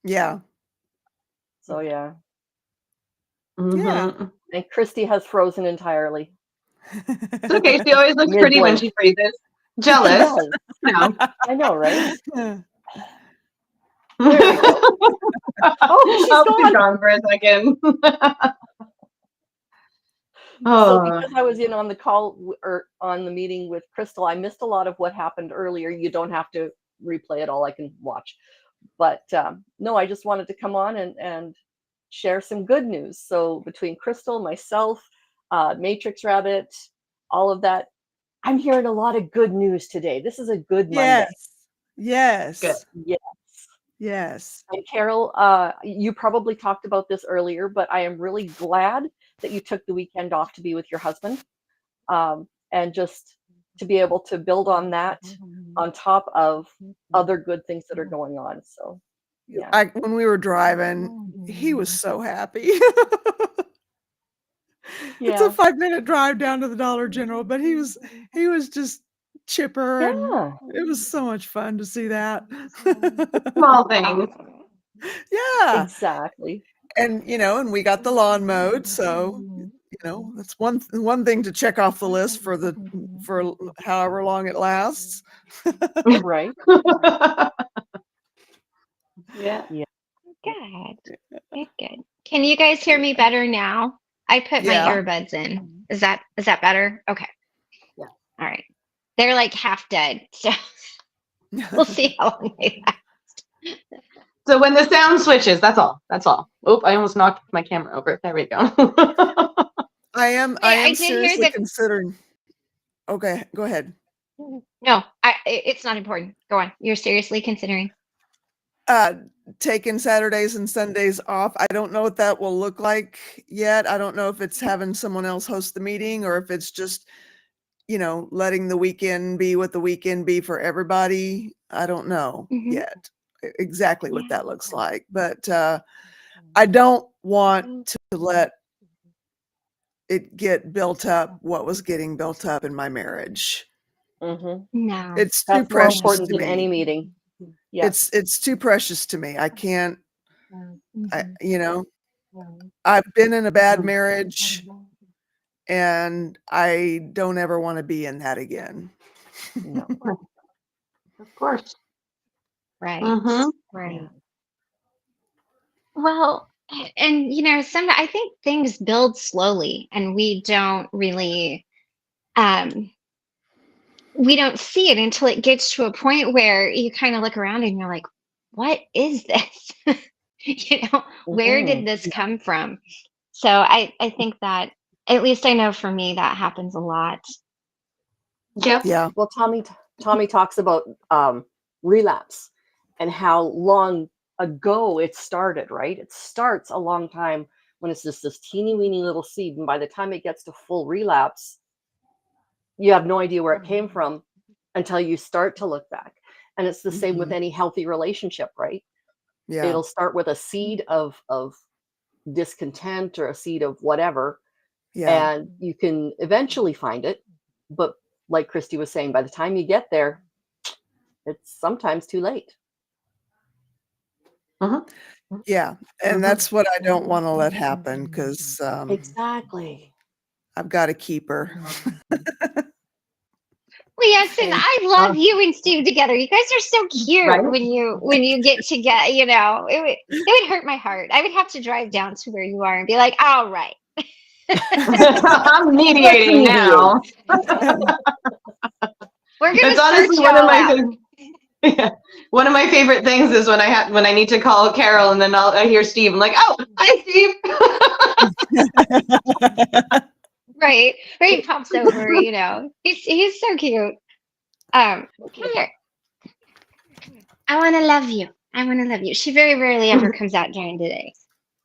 Yeah. So yeah. Yeah. And Christy has frozen entirely. It's okay. She always looks pretty when she freezes. Jealous. I know, right? Oh, she's I'll be gone. gone for a second. So Oh, because I was in on the call or on the meeting with Crystal, I missed a lot of what happened earlier. You don't have to replay it all. I can watch. But no, I just wanted to come on and share some good news. So between Crystal, myself, Matrix Rabbit, all of that, I'm hearing a lot of good news today. This is a good Monday. Yes. good. Yes. Yes. And Carol, you probably talked about this earlier, but I am really glad that you took the weekend off to be with your husband, and just to be able to build on that on top of other good things that are going on. So, yeah. When we were driving, he was so happy. It's a 5-minute drive down to the Dollar General, but he was just chipper, and Yeah. it was so much fun to see that. Small things. Yeah. Exactly. And and we got the lawn mowed, so that's one thing to check off the list for however long it lasts. Right. Yeah. Good. Good. Can you guys hear me better now? I put my Yeah. earbuds in. Is that better? Okay. Yeah. All right. They're like half dead, so we'll see how long they last. So when the sound switches, that's all. That's all. Oh, I almost knocked my camera over. There we go. I am I did hear seriously that. considering. Okay, go ahead. No, it's not important. Go on. You're seriously considering. Taking Saturdays and Sundays off. I don't know what that will look like yet. I don't know if it's having someone else host the meeting, or if it's just, letting the weekend be what the weekend be for everybody. I don't know yet exactly what that looks like, but I don't want to let it get built up what was getting built up in my marriage. Mm-hmm. No. It's too That's more precious important to than any me. meeting. Yes. It's too precious to me. I can't, I've been in a bad marriage, and I don't ever want to be in that again. No. Of course. Right. Mm-hmm. Right. Well, and I think things build slowly, and we don't really we don't see it until it gets to a point where you kind of look around and you're like, what is this? Where did this come from? So I think that, at least I know for me, that happens a lot. Yep. Yeah. Well, Tommy talks about relapse and how long ago it started, right? It starts a long time when it's just this teeny weeny little seed. And by the time it gets to full relapse, you have no idea where it came from until you start to look back. And it's the same with any healthy relationship, right? Yeah. It'll start with a seed of discontent or a seed of whatever. Yeah. And you can eventually find it. But like Christy was saying, by the time you get there, it's sometimes too late. Yeah. And that's what I don't want to let happen, because Exactly. I've got to keep her. Well, yes, and I love you and Steve together. You guys are so cute Right? when you get together. It would hurt my heart. I would have to drive down to where you are and be like, all right. I'm mediating now. We're gonna It's sort honestly y'all out. one of my favorite things is when I need to call Carol, and then I hear Steve. I'm like, oh, hi, Steve. Right. He pops over, He's so cute. Come here. I want to love you. I want to love you. She very rarely ever comes out during the day.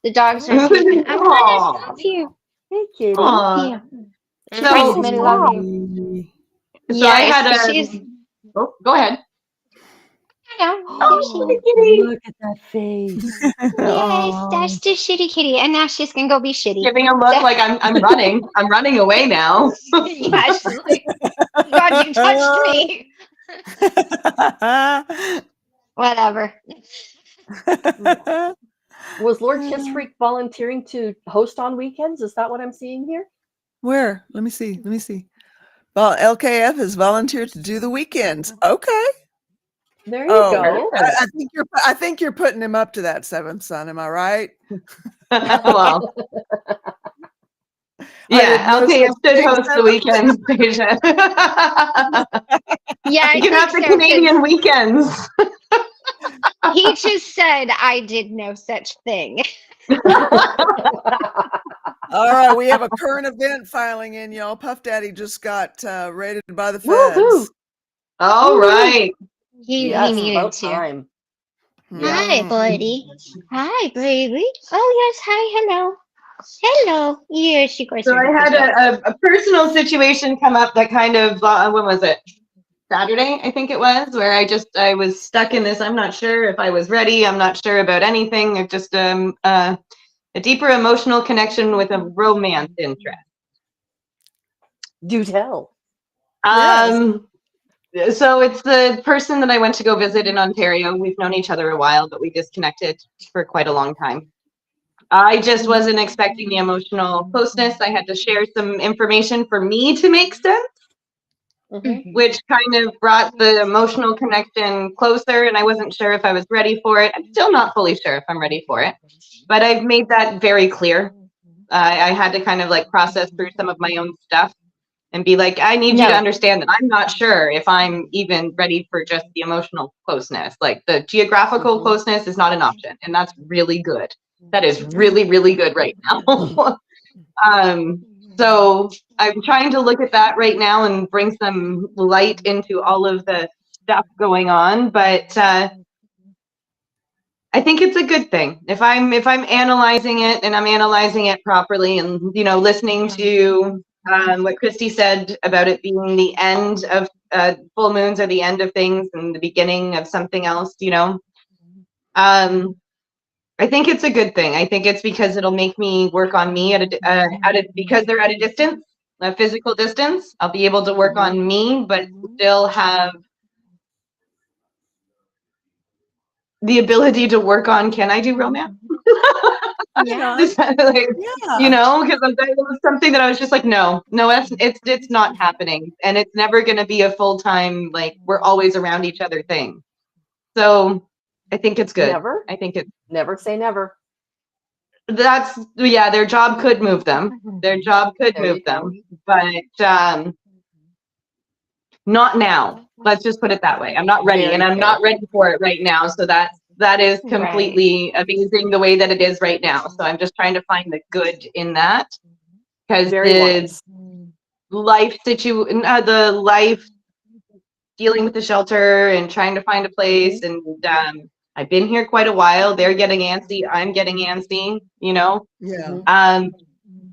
The dogs are sleeping. I want to love you. Hey, kitty. Aw. She So- brings me love you. So I had a. she's. Oh, go ahead. There Look at that face. Yes, that's the shitty kitty, and now she's gonna go be shitty. Giving a look like I'm running. I'm running away now. Yeah, she's like, God, you touched me. Whatever. Was Lord Kiss Freak volunteering to host on weekends? Is that what I'm seeing here? Where? Let me see. Well, LKF has volunteered to do the weekends. Okay. There you Oh, go. I think you're putting him up to that, seventh son. Am I right? Well, I yeah, didn't know I'll such should thing, host the seventh. weekends, Deja. Yeah, I You can think have the so, 'cause Canadian weekends. he just said I did no such thing. All right, we have a current event filing in, y'all. Puff Daddy just got raided by the Woohoo! feds. All right. He Yes, needed about to. time. Hi, Mhm. buddy. Hi, baby. Oh, yes. Hi. Hello. Hello. Yeah, she goes. So I had a personal situation come up that kind of, when was it? Saturday, I think it was, where I was stuck in this. I'm not sure if I was ready. I'm not sure about anything. It's just a deeper emotional connection with a romance interest. Do tell. Yes. So it's the person that I went to go visit in Ontario. We've known each other a while, but we disconnected for quite a long time. I just wasn't expecting the emotional closeness. I had to share some information for me to make sense, which kind of brought the emotional connection closer, and I wasn't sure if I was ready for it. I'm still not fully sure if I'm ready for it, but I've made that very clear. I had to kind of like process through some of my own stuff and be like, I need you to understand that I'm not sure if I'm even ready for just the emotional closeness. Like the geographical closeness is not an option, and that's really good. That is really, really good right now. So I'm trying to look at that right now and bring some light into all of the stuff going on, but I think it's a good thing. If I'm analyzing it and I'm analyzing it properly, and listening to what Christy said about it being the end of full moons are the end of things and the beginning of something else, I think it's a good thing. I think it's because it'll make me work on me because they're at a distance, a physical distance. I'll be able to work on me, but still have the ability to work on, can I do romance? Yeah. Because that was something that I was just like, no, it's not happening, and it's never going to be a full-time, like, we're always around each other thing. So I think it's good. Never? I think it's Never say never. their job could move them. Their job could There move you go. them, but not now. Let's just put it that way. I'm not ready, Very and I'm fair. not ready for it right now. So that is completely amazing the way that it is right now. So I'm just trying to find the good in that, because Very the wise. the life dealing with the shelter and trying to find a place, and I've been here quite a while. They're getting antsy. I'm getting antsy. Yeah.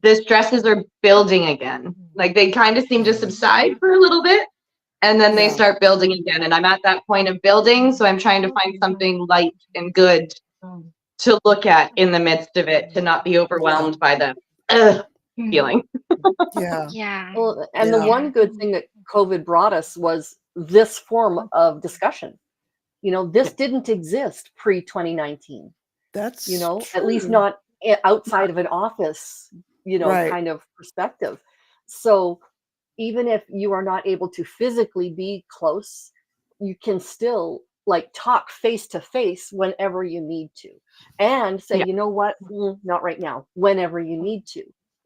The stresses are building again. Like they kind of seem to subside for a little bit, and then they Yeah. start building again. And I'm at that point of building, so I'm trying to find something light and good to look at in the midst of it, to not be overwhelmed by the feeling. Yeah. Yeah. Well, and Yeah. the one good thing that COVID brought us was this form of discussion. This didn't exist pre-2019. That's At least true. not outside of an office, Right. kind of perspective. So even if you are not able to physically be close, you can still like talk face to face whenever you need to, and say, Yeah. you know what, not right now, whenever you need to,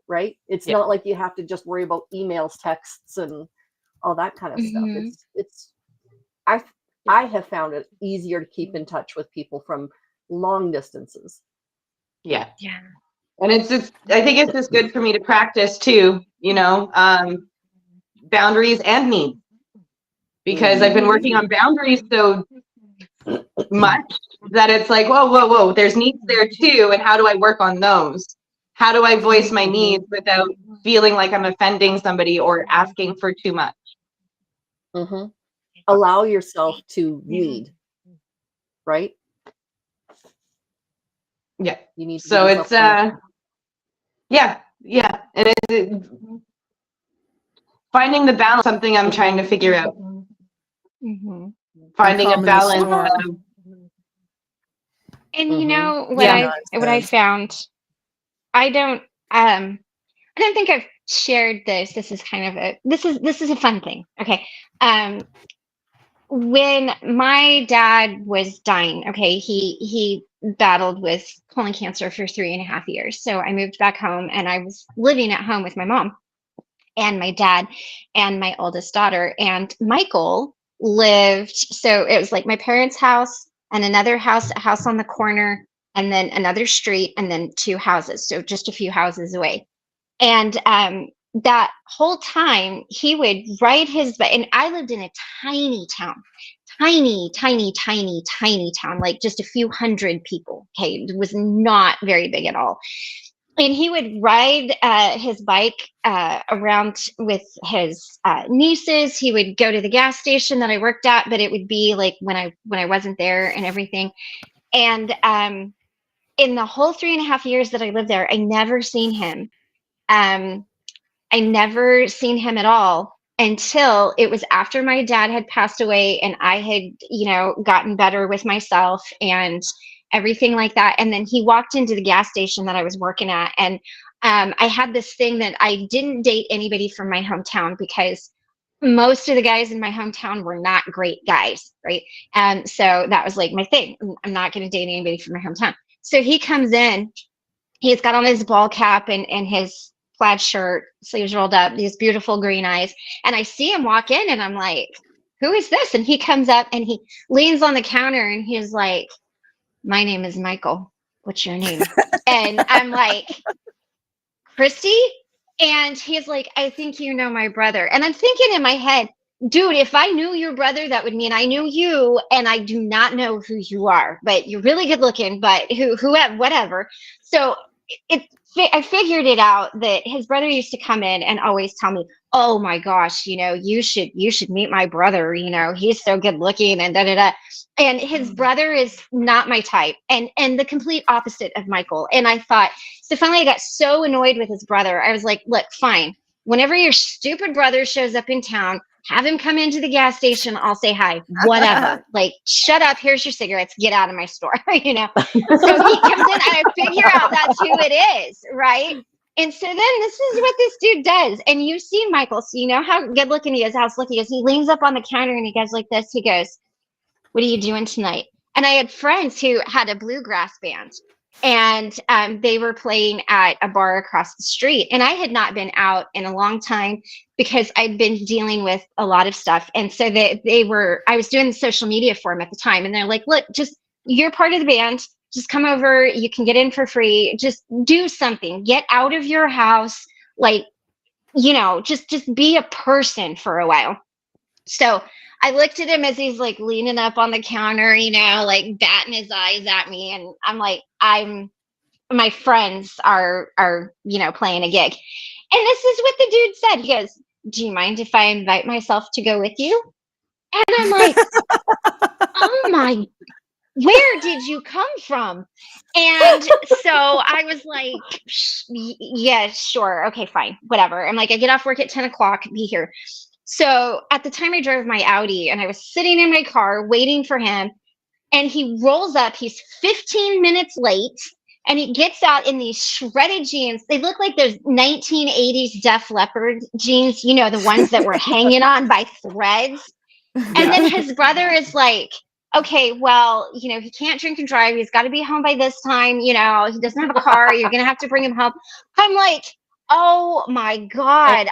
right? It's not like you have to just worry about emails, texts, and all that kind of stuff. It's I have found it easier to keep in touch with people from long distances. Yeah. Yeah. And I think it's just good for me to practice too, boundaries and needs, because I've been working on boundaries so much that it's like, whoa, there's needs there too. And how do I work on those? How do I voice my needs without feeling like I'm offending somebody or asking for too much? Allow yourself to lead, right? Yeah. You need to So give it's yourself permission. yeah. And it's finding the balance, something I'm trying to figure out. Finding a calming the balance storm. And you know what Yeah. I found? I don't think I've shared this. This is kind of this is a fun thing. Okay. when my dad was dying, okay, he battled with colon cancer for 3.5 years. So I moved back home and I was living at home with my mom and my dad and my oldest daughter. And Michael lived, so it was like my parents' house and another house, a house on the corner, and then another street, and then two houses. So just a few houses away. And that whole time he would ride his bike, and I lived in a tiny town, tiny, tiny, tiny, tiny town, like just a few hundred people. Okay, it was not very big at all. And he would ride his bike around with his nieces. He would go to the gas station that I worked at, but it would be like when I wasn't there and everything. And in the whole 3.5 years that I lived there, I never seen him. I never seen him at all until it was after my dad had passed away and I had, gotten better with myself and everything like that. And then he walked into the gas station that I was working at. And I had this thing that I didn't date anybody from my hometown because most of the guys in my hometown were not great guys, right? And so that was like my thing. I'm not going to date anybody from my hometown. So he comes in, he's got on his ball cap and his plaid shirt, sleeves rolled up, these beautiful green eyes. And I see him walk in and I'm like, who is this? And he comes up and he leans on the counter and he's like, my name is Michael. What's your name? And I'm like, Christy? And he's like, I think you know my brother. And I'm thinking in my head, dude, if I knew your brother, that would mean I knew you, and I do not know who you are, but you're really good looking, but whatever. So I figured it out that his brother used to come in and always tell me, oh my gosh, you should meet my brother. He's so good looking and da da da. And his brother is not my type, and the complete opposite of Michael. And I thought, so finally I got so annoyed with his brother. I was like, look, fine. Whenever your stupid brother shows up in town, have him come into the gas station. I'll say hi, whatever. Like, shut up. Here's your cigarettes. Get out of my store. So he comes in and I figure out that's who it is. Right. And so then this is what this dude does. And you've seen Michael, so you know how good looking he is, how slick he is. He leans up on the counter and he goes like this. He goes, what are you doing tonight? And I had friends who had a bluegrass band. And they were playing at a bar across the street. And I had not been out in a long time because I'd been dealing with a lot of stuff. And so I was doing the social media for them at the time. And they're like, look, you're part of the band. Just come over. You can get in for free. Just do something. Get out of your house. Like, just be a person for a while. So I looked at him as he's like leaning up on the counter, like batting his eyes at me. And I'm like, my friends are, playing a gig. And this is what the dude said. He goes, do you mind if I invite myself to go with you? And I'm like, oh my, where did you come from? And so I was like, yeah, sure. Okay, fine. Whatever. I'm like, I get off work at 10 o'clock, be here. So at the time I drove my Audi and I was sitting in my car waiting for him, and he rolls up, he's 15 minutes late, and he gets out in these shredded jeans. They look like those 1980s Def Leppard jeans, the ones that were hanging on by threads. And then his brother is like, okay, well, he can't drink and drive. He's got to be home by this time. He doesn't have a car. You're going to have to bring him home. I'm like, oh my God,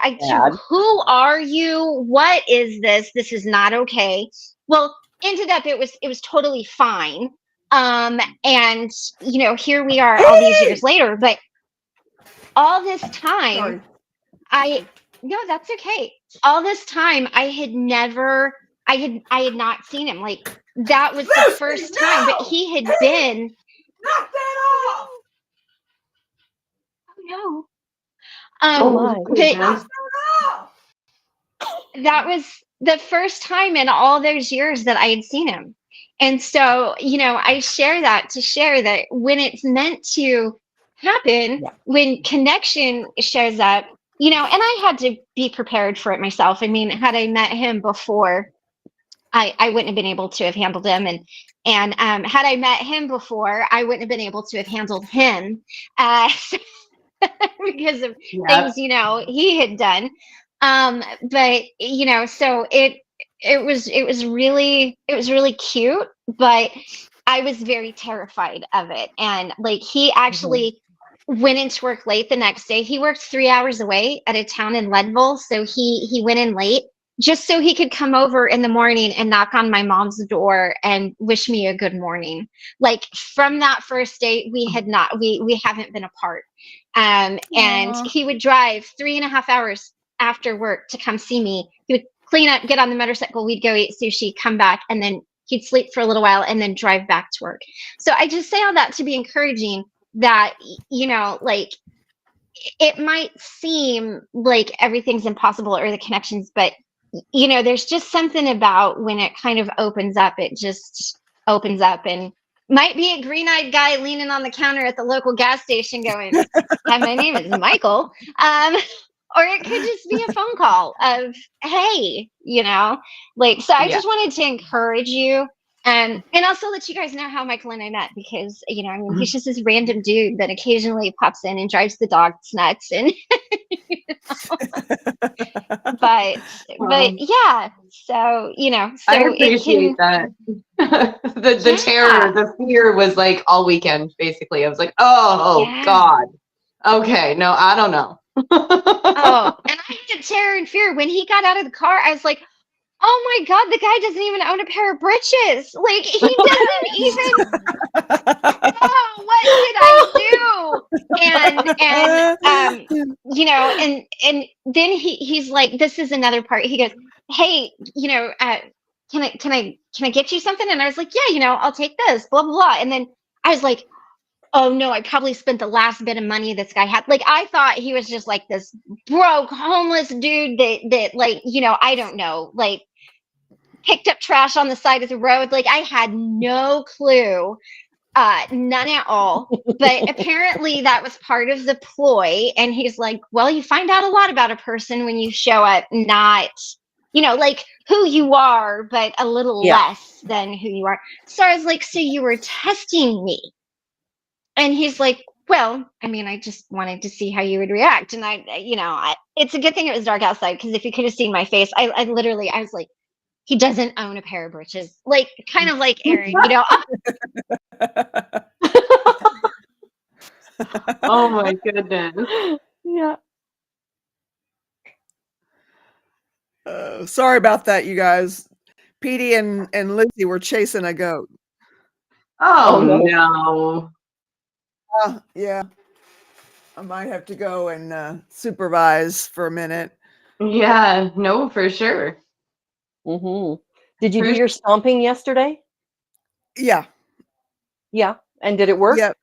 who are you? What is this? This is not okay. Well, ended up, it was totally fine. And here we are all these years later, but all this time, no, that's okay. All this time I had not seen him. Like, that was the first time, but he had been. Knock that off! Oh no. That was the first time in all those years that I had seen him. And so, I share that to share that when it's meant to happen, when connection shows up, and I had to be prepared for it myself. I mean, had I met him before, I wouldn't have been able to have handled him. And had I met him before, I wouldn't have been able to have handled him. Because of things, he had done. But, so it was really cute, but I was very terrified of it. And like he actually went into work late the next day. He worked 3 hours away at a town in Leadville, so he went in late just so he could come over in the morning and knock on my mom's door and wish me a good morning. Like from that first date, we haven't been apart. And Aw. he would drive 3.5 hours after work to come see me. He would clean up, get on the motorcycle, we'd go eat sushi, come back, and then he'd sleep for a little while and then drive back to work. So I just say all that to be encouraging that, you know, like it might seem like everything's impossible or the connections, but you know, there's just something about when it kind of opens up, it just opens up. And might be a green-eyed guy leaning on the counter at the local gas station going, hi, my name is Michael. Or it could just be a phone call of, hey, you know, like, so I Yeah. just wanted to encourage you and also let you guys know how Michael and I met, because, you know, I mean, he's just this random dude that occasionally pops in and drives the dogs nuts. And, you know, but yeah, so, you know, so I it appreciate can, that. The terror, yeah, the fear was like all weekend, basically. I was like, oh yeah. God. Okay, no, I don't know. Oh, and I had terror and fear when he got out of the car. I was like, oh my God, the guy doesn't even own a pair of britches. Like he doesn't even know what did I do? And you know, and then he's like, this is another part. He goes, hey, you know, can I get you something? And I was like, yeah, you know, I'll take this, blah blah blah. And then I was like, oh no, I probably spent the last bit of money this guy had. Like I thought he was just like this broke homeless dude that like, you know, I don't know, like picked up trash on the side of the road. Like I had no clue, none at all. But apparently that was part of the ploy. And he's like, well, you find out a lot about a person when you show up, not, you know, like who you are, but a little less than who you are. So I was like, so you were testing me? And he's like, well, I mean, I just wanted to see how you would react. And you know, it's a good thing it was dark outside, because if you could have seen my face, I literally, I was like, he doesn't own a pair of britches. Like, kind of like Aaron, you know? Oh my goodness. Yeah. Sorry about that, you guys. Petey and Lizzie were chasing a goat. Oh, no. no. Yeah. I might have to go and supervise for a minute. Yeah, no, for sure. Did you do For your stomping yesterday? Yeah. Yeah. And did it work? Yep.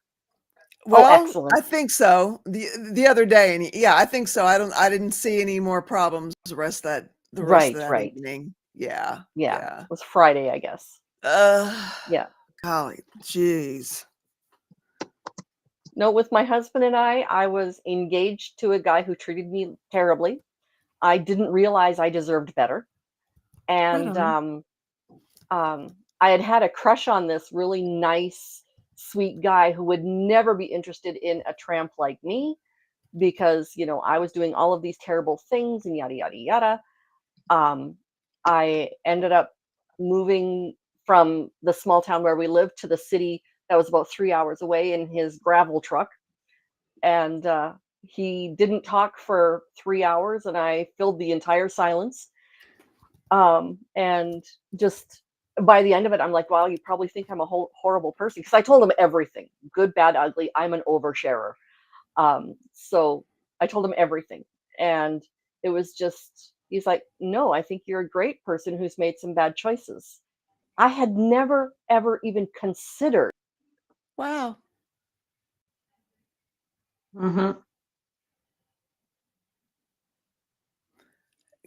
Well, excellent. I think so. The other day, and yeah, I think so. I didn't see any more problems the rest of that Right. evening. Yeah. Yeah. It was Friday, I guess. Yeah. Golly, jeez. No, with my husband and I was engaged to a guy who treated me terribly. I didn't realize I deserved better. And I had a crush on this really nice, sweet guy who would never be interested in a tramp like me, because, you know, I was doing all of these terrible things and yada, yada, yada. I ended up moving from the small town where we lived to the city that was about 3 hours away in his gravel truck. And he didn't talk for 3 hours, and I filled the entire silence. And just by the end of it, I'm like, wow, you probably think I'm a horrible person. Because I told him everything, good, bad, ugly. I'm an oversharer. So I told him everything. And it was just, he's like, no, I think you're a great person who's made some bad choices. I had never, ever even considered. Wow. Mm-hmm.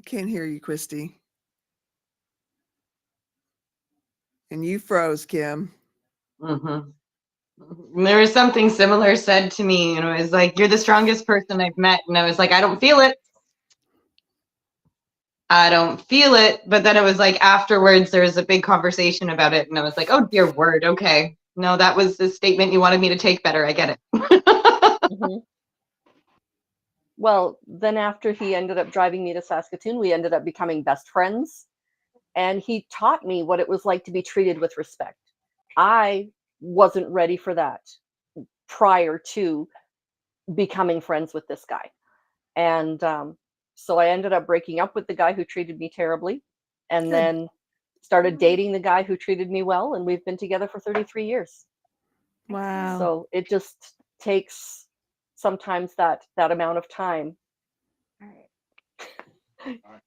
Can't hear you, Christy. And you froze, Kim. Mm-hmm. There was something similar said to me, and it was like, you're the strongest person I've met. And I was like, I don't feel it. I don't feel it. But then it was like afterwards, there was a big conversation about it. And I was like, oh, dear word. Okay. No, that was the statement you wanted me to take better. I get it. Mm-hmm. Well, then after he ended up driving me to Saskatoon, we ended up becoming best friends. And he taught me what it was like to be treated with respect. I wasn't ready for that prior to becoming friends with this guy. And so I ended up breaking up with the guy who treated me terribly, and Good. then started dating the guy who treated me well. And we've been together for 33 years. Wow. So it just takes sometimes that amount of time. All right.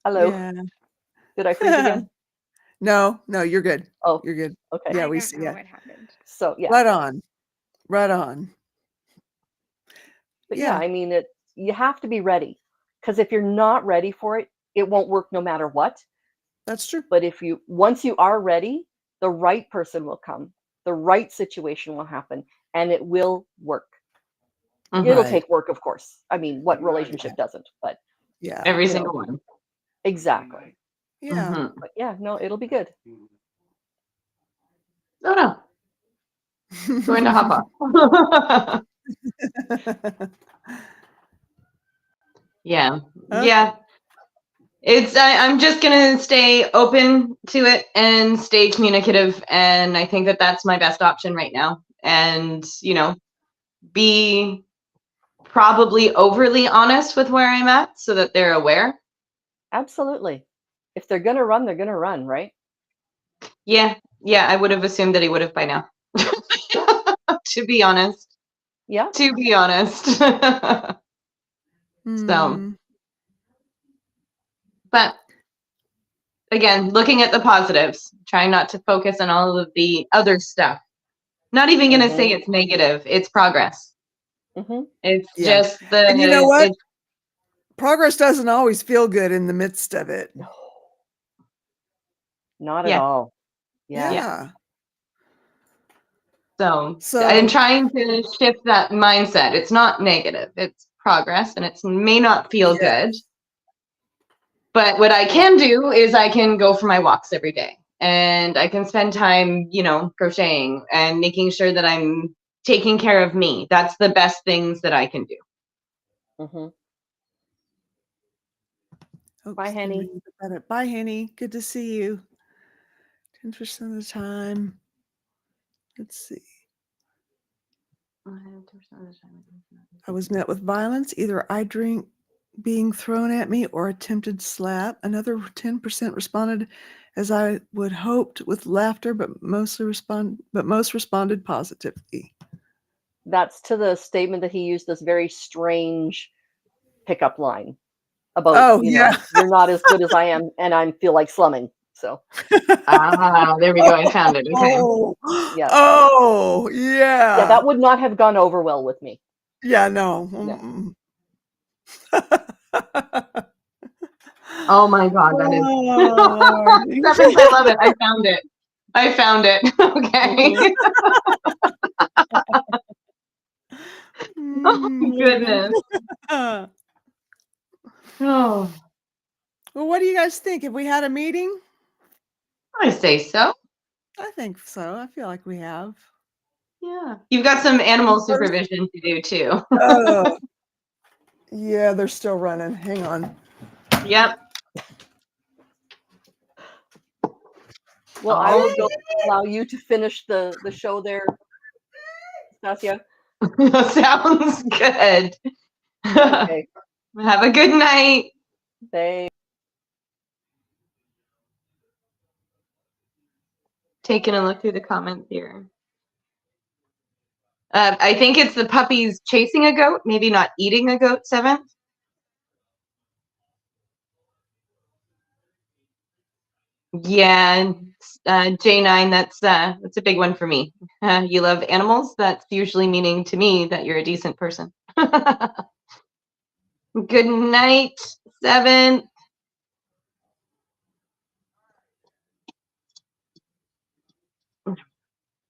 Hello. Yeah. Did I freeze again? No, you're good. Oh, You're good. okay. Yeah, I we don't see know it. what happened. So yeah. Right on. Right on. But yeah, I mean, you have to be ready, because if you're not ready for it, it won't work no matter what. That's true. But once you are ready, the right person will come, the right situation will happen, and it will work. It'll Right. take work, of course. I mean, what relationship doesn't? But Yeah. Every you single know, one. exactly. Yeah. Mhm. But yeah, no, it'll be good. Oh no, going to hop off. Yeah, Okay. yeah. I'm just gonna stay open to it and stay communicative, and I think that that's my best option right now. And be probably overly honest with where I'm at so that they're aware. Absolutely. If they're gonna run, they're gonna run, right? Yeah, I would have assumed that he would have by now. To be honest. Yeah. To be honest. So, but again, looking at the positives, trying not to focus on all of the other stuff. Not even going to say it's negative. It's progress. It's Yeah. just And you know what? Progress doesn't always feel good in the midst of it. No. Not at all. Yeah. Yeah. So I'm trying to shift that mindset. It's not negative. It's progress, and it may not feel good. But what I can do is I can go for my walks every day, and I can spend time, crocheting and making sure that I'm taking care of me. That's the best things that I can do. Bye, Henny. Bye, Henny. Good to see you. 10% of the time. Let's see. I was met with violence, either eye drink being thrown at me or attempted slap. Another 10% responded as I would hoped with laughter, but most responded positively. That's to the statement that he used this very strange pickup line about, you're not as good as I am, and I feel like slumming. So. There we go. I found it. Okay. Yeah. Oh, yeah. Yeah, that would not have gone over well with me. Yeah, no. Oh my God, that is. I love it. I found it. Okay. Oh my goodness. Oh. Well, what do you guys think? Have we had a meeting? I say so. I think so. I feel like we have. Yeah. You've got some animal supervision to do too. Yeah, they're still running. Hang on. Yep. Well, I will go allow you to finish the show there, Stasia. Sounds good. Okay. Have a good night. Thanks. Taking a look through the comments here. I think it's the puppies chasing a goat, maybe not eating a goat, 7th. Yeah, J9, that's a big one for me. You love animals? That's usually meaning to me that you're a decent person. Good night, 7th.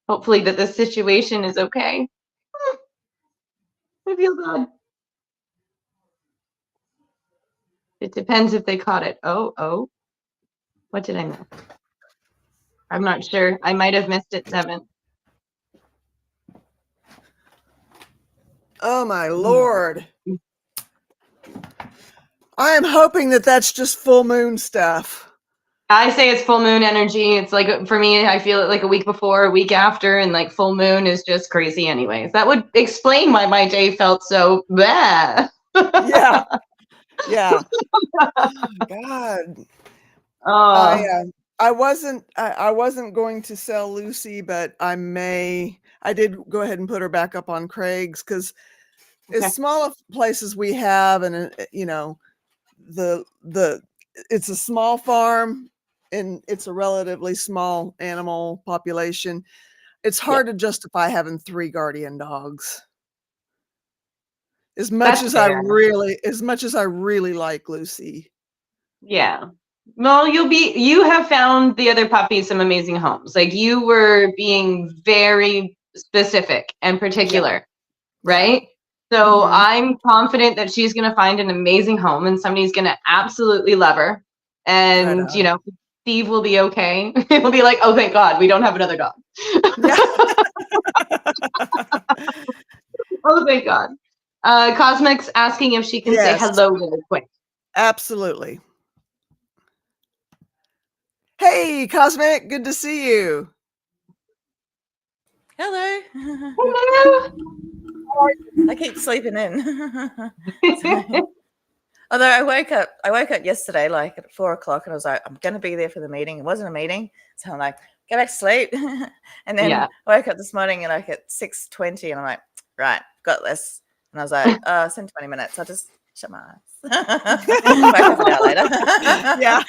Hopefully that the situation is okay. I feel bad. It depends if they caught it. Oh. What did I miss? I'm not sure. I might have missed it, 7th. Oh my Lord. I am hoping that that's just full moon stuff. I say it's full moon energy. It's like, for me, I feel it like a week before, a week after, and like full moon is just crazy anyways. That would explain why my day felt so bad. Yeah. Yeah. Oh God. Oh, I wasn't going to sell Lucy, but I did go ahead and put her back up on Craig's because okay. as small a place as we have, and you know, the it's a small farm and it's a relatively small animal population. It's hard to justify having 3 guardian dogs. As much That's as fair. as much as I really like Lucy. Yeah. Well, you have found the other puppies some amazing homes. Like, you were being very specific and particular, right? So Mhm. I'm confident that she's going to find an amazing home and somebody's going to absolutely love her. Right And, on. Steve will be okay. He'll be like, oh, thank God, we don't have another dog. Yeah. Oh, thank God. Cosmic's asking if she can say Yes, hello really quick. absolutely. Hey, Cosmic, good to see you. Hello. Hello. I keep sleeping in. Although I woke up yesterday like at 4:00 and I was like, I'm gonna be there for the meeting. It wasn't a meeting. So I'm like, go back to sleep. And then I woke up this morning and like at 6:20 and I'm like, right, got this. And I was like, oh, it's in 20 minutes. I'll just shut my eyes. Wake up an hour later. Yeah.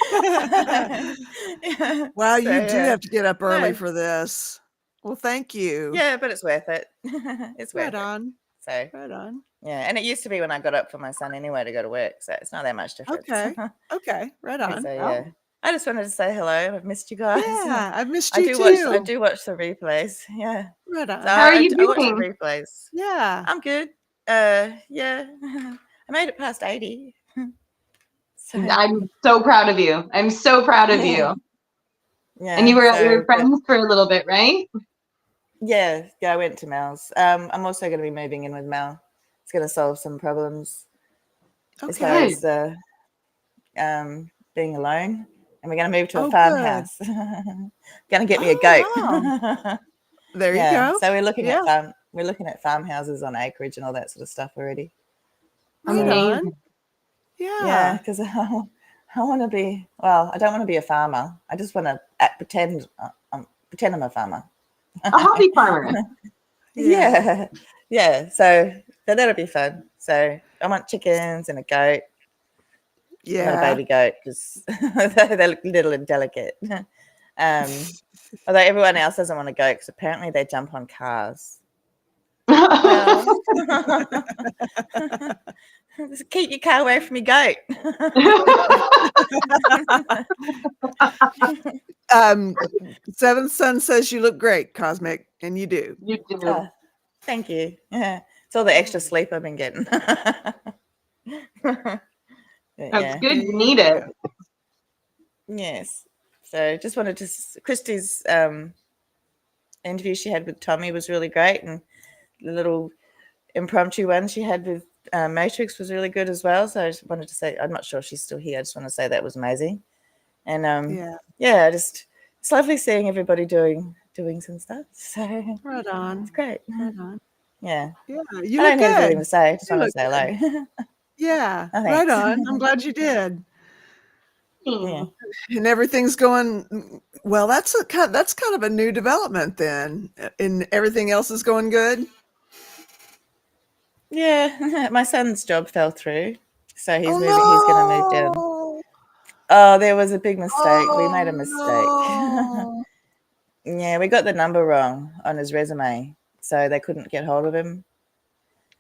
Yeah. Wow, So, you do have to get up early No. for this. Well, thank you. Yeah, but it's worth it. It's worth Right on. it. So Right on. yeah, and it used to be when I got up for my son anyway to go to work, so it's not that much difference. Okay. Okay. Right on. So yeah, I just wanted to say hello. I've missed you guys. Yeah, I've missed I you do watch. too. I do watch the replays. Yeah. Right on. So How are you I watch the doing? replays. Yeah. I'm good. Yeah, I made it past 80. So I'm so proud of you. I'm so proud of you. yeah. And you were at your but- friends for a little bit, right? Yeah, I went to Mel's. I'm also going to be moving in with Mel. It's going to solve some problems as far Okay. as being alone. And we're going to move to a Oh, farmhouse. Going to get me a goat. wow. There you Yeah. go. So we're looking Yeah. at farmhouses on acreage and all that sort of stuff already. Right Amazing. on. Yeah, Yeah. because I want to be. Well, I don't want to be a farmer. I just want to pretend I'm a farmer. A hobby farmer. Yeah. Yeah. So that'll be fun. So I want chickens and a goat. Not a Yeah. baby goat because they look little and delicate. Although everyone else doesn't want a goat because apparently they jump on cars. Well, just keep your car away from your goat. Seventh Son says you look great, Cosmic, and you do. You do. Thank you. Yeah, it's all the extra sleep I've been getting. That's good. You need it. Yes. So just wanted to. Christy's interview she had with Tommy was really great, and the little impromptu one she had with Matrix was really good as well. So I just wanted to say, I'm not sure she's still here. I just want to say that was amazing. And it's lovely seeing everybody doing some stuff. So Right on. it's great. Right on. Yeah. Yeah. I You don't look have anything good. to say. I just You want to look say hello. Yeah. Oh, Right thanks. on. I'm glad you did. Yeah. And everything's going well. That's kind of a new development then. And everything else is going good. Yeah. My son's job fell through. So he's Oh, moving. He's going to move down. no. Oh, there was a big mistake. We made a Oh, mistake. no. Yeah, we got the number wrong on his resume, so they couldn't get hold of him.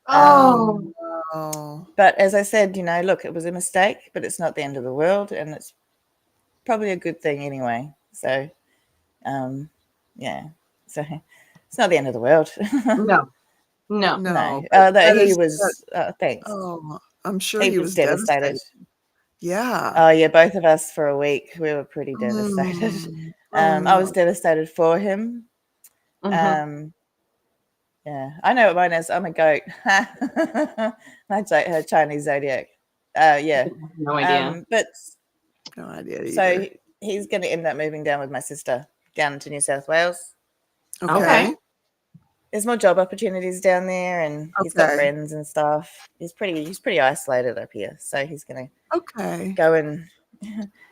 Oh. Oh. But as I said, look, it was a mistake, but it's not the end of the world, and it's probably a good thing anyway. So, yeah, so it's not the end of the world. No. No. He was. Thanks. Oh, I'm sure He he was devastated. Yeah. Oh yeah, both of us for a week. We were pretty devastated. I was devastated for him. Mhm. Yeah, I know what mine is. I'm a goat. My Chinese zodiac. Yeah. No idea. But No idea so either. he's going to end up moving down with my sister down to New South Wales. Okay. There's more job opportunities down there, and he's got Okay. friends and stuff. He's pretty isolated up here, so he's going to Okay. go and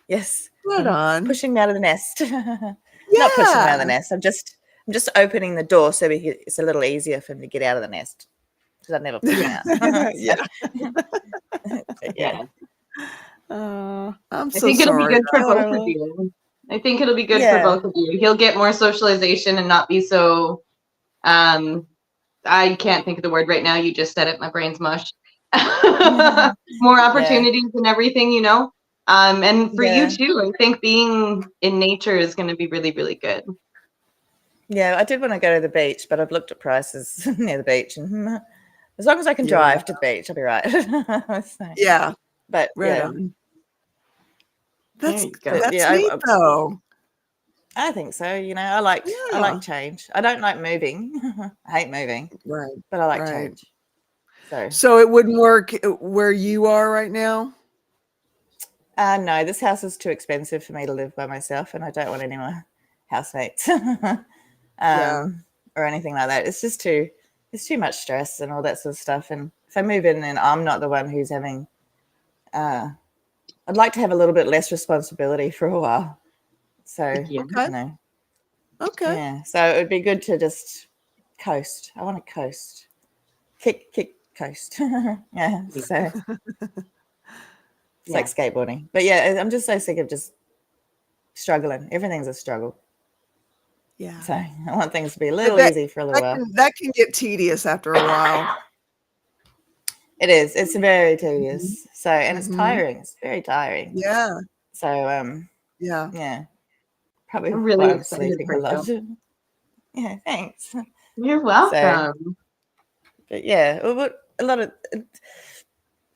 yes, Right on. pushing him out of the nest. Not pushing him out of the nest. I'm just opening the door so it's a little easier for him to get out of the nest, because I'd never push him out. Yeah. Yeah. I'm I so think it'll be sorry. good for Oh, both of well. you. I think it'll be good Yeah. for both of you. He'll get more socialization and not be so I can't think of the word right now. You just said it. My brain's mush. More opportunities and everything, you know. And for you too, I think being in nature is going to be really, really good. Yeah, I did want to go to the beach, but I've looked at prices near the beach, and as long as I can drive to the beach, I'll be right. So, Yeah. but Right yeah, on. There That's you go. that's yeah, neat though. I think so. You know, I like change. I don't like moving. I hate moving, Right. but I like Right. change. So So it wouldn't work where you are right now? no, this house is too expensive for me to live by myself, and I don't want any more housemates or anything like that. It's just too much stress and all that sort of stuff. And if I move in and I'm not the one who's having, I'd like to have a little bit less responsibility for a while. So you know, yeah. So it would be good to just coast. I want to coast, kick, coast. Yeah. So. It's like skateboarding. But yeah, I'm just so sick of just struggling. Everything's a struggle. Yeah. So I want things to be a little easy for a little while. That can get tedious after a while. It is. It's very tedious. So, and it's tiring. It's very tiring. Yeah. So, yeah. Probably I'm really why I'm excited sleeping for a lot. you. Yeah, thanks. You're welcome. So, but yeah, a lot of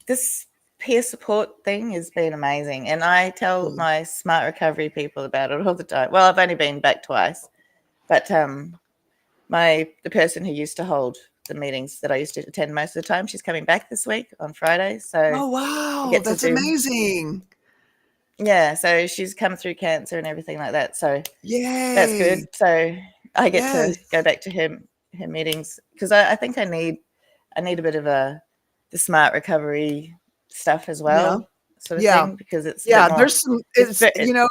this peer support thing has been amazing, and I tell my smart recovery people about it all the time. Well, I've only been back twice, but the person who used to hold the meetings that I used to attend most of the time, she's coming back this week on Friday. So wow, that's amazing. Yeah, so she's come through cancer and everything like that. So yay, that's good. So I get to go back to her meetings, because I think I need a bit of the smart recovery stuff as well, sort of thing, because it's there's some you know,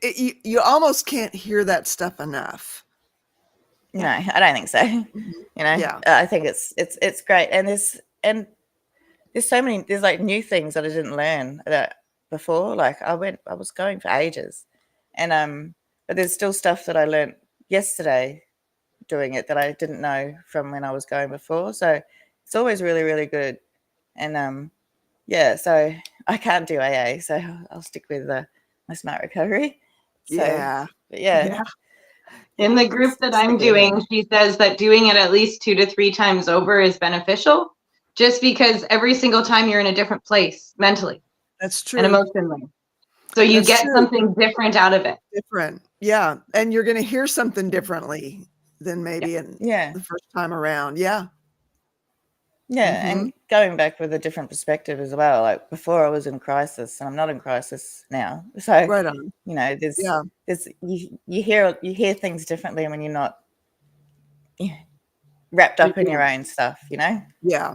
you almost can't hear that stuff enough. No, I don't think so. You know, I think it's great, and there's so many, there's like new things that I didn't learn that before. Like I was going for ages, and but there's still stuff that I learned yesterday doing it that I didn't know from when I was going before. So it's always really, really good. And so I can't do AA, so I'll stick with my smart recovery. So, yeah. In the group that I'm doing, she says that doing it at least 2 to 3 times over is beneficial, just because every single time you're in a different place mentally. That's true. And emotionally. So you get something different out of it. Different. Yeah. And you're going to hear something differently than maybe in the first time around. Yeah. Yeah, and going back with a different perspective as well. Like before I was in crisis, and I'm not in crisis now. So right on. You know, there's you hear things differently when you're not wrapped up in your own stuff, you know? Yeah.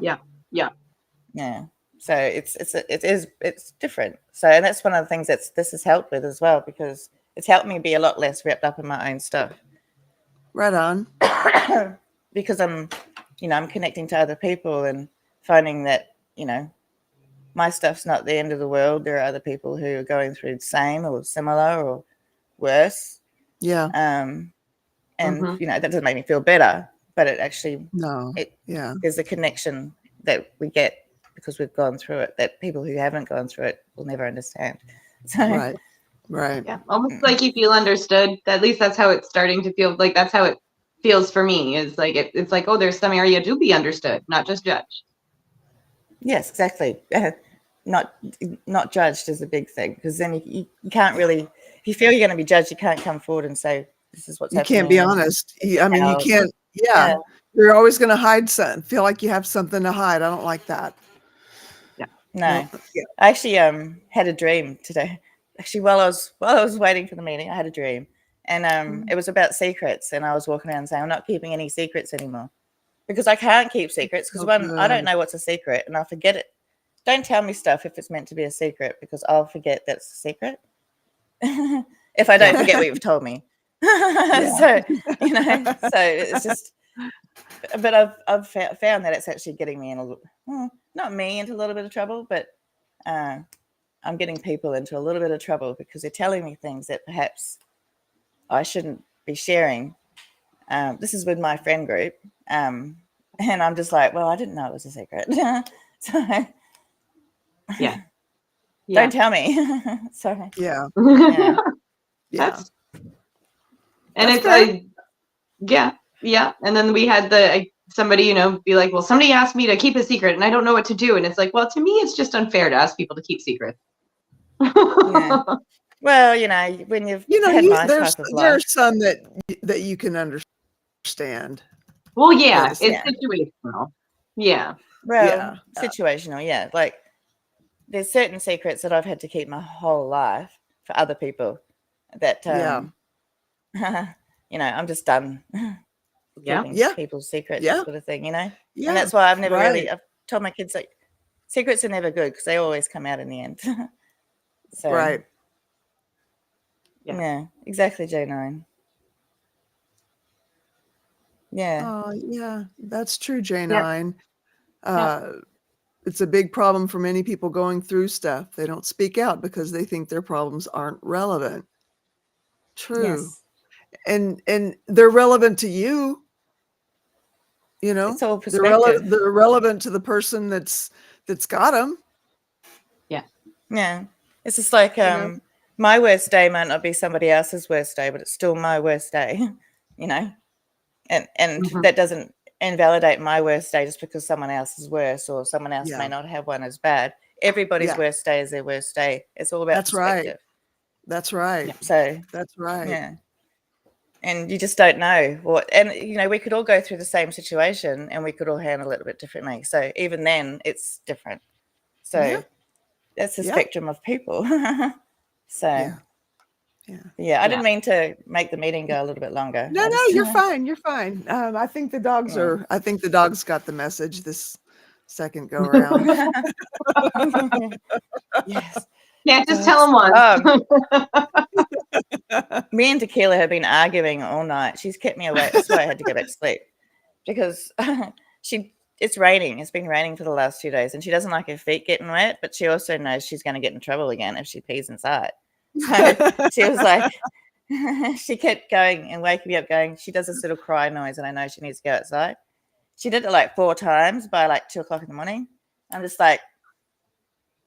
So it's different. So, and that's one of the things this has helped with as well, because it's helped me be a lot less wrapped up in my own stuff. Right on. Because I'm connecting to other people and finding that, you know, my stuff's not the end of the world. There are other people who are going through the same or similar or worse. Yeah. And you know, that doesn't make me feel better, but it actually there's a connection that we get because we've gone through it, that people who haven't gone through it will never understand. So, right. Yeah, almost like you feel understood. At least that's how it's starting to feel. Like that's how it feels for me. Is like it's like, oh, there's some area to be understood, not just judged. Yes, exactly. Not judged is a big thing, because then you can't really, if you feel you're going to be judged, you can't come forward and say, this is what's happening. You can't be honest. I mean, you can't. Yeah. You're always going to hide something. Feel like you have something to hide. I don't like that. Yeah. No. I actually had a dream today. actually while I was waiting for the meeting, I had a dream, and it was about secrets, and I was walking around saying, I'm not keeping any secrets anymore because I can't keep secrets because one, I don't know what's a secret and I'll forget it. Don't tell me stuff if it's meant to be a secret because I'll forget that's a secret if I don't forget what you've told me. So so it's just. But I've found that it's actually getting me in not me into a little bit of trouble, but I'm getting people into a little bit of trouble because they're telling me things that perhaps I shouldn't be sharing. This is with my friend group, and I'm just like, well, I didn't know it was a secret, so don't tell me. So Yeah. That's and it's fair. And then we had somebody be like, well, somebody asked me to keep a secret and I don't know what to do, and it's like, well, to me it's just unfair to ask people to keep secrets. Well, when you've had my type of life, there are some that you can understand. Well, it's situational. Well, situational, like there's certain secrets that I've had to keep my whole life for other people that I'm just done keeping people's secrets, sort of thing, and that's why I've never really, I've told my kids, like, secrets are never good because they always come out in the end. So exactly, J9. That's true, J9. It's a big problem for many people going through stuff. They don't speak out because they think their problems aren't relevant. True. Yes. And they're relevant to you. It's all perspective. They're relevant to the person that's got them. Yeah. It's just like my worst day might not be somebody else's worst day, but it's still my worst day, and that doesn't invalidate my worst day just because someone else is worse or someone else may not have one as bad. Everybody's worst day is their worst day. It's all about perspective. That's right. So that's right. Yeah. And you just don't know what, and we could all go through the same situation and we could all handle it a bit differently. So even then it's different. So that's the spectrum of people. So I didn't mean to make the meeting go a little bit longer. No, you're fine. You're fine. I think the dogs I think the dogs got the message this second go around. Yes. Can't just tell them once. Me and Tequila have been arguing all night. She's kept me awake. That's why I had to go back to sleep because it's raining. It's been raining for the last 2 days, and she doesn't like her feet getting wet, but she also knows she's going to get in trouble again if she pees inside. So she was like, she kept going and waking me up going, she does this little cry noise, and I know she needs to go outside. She did it like 4 times by like 2 o'clock in the morning. I'm just like,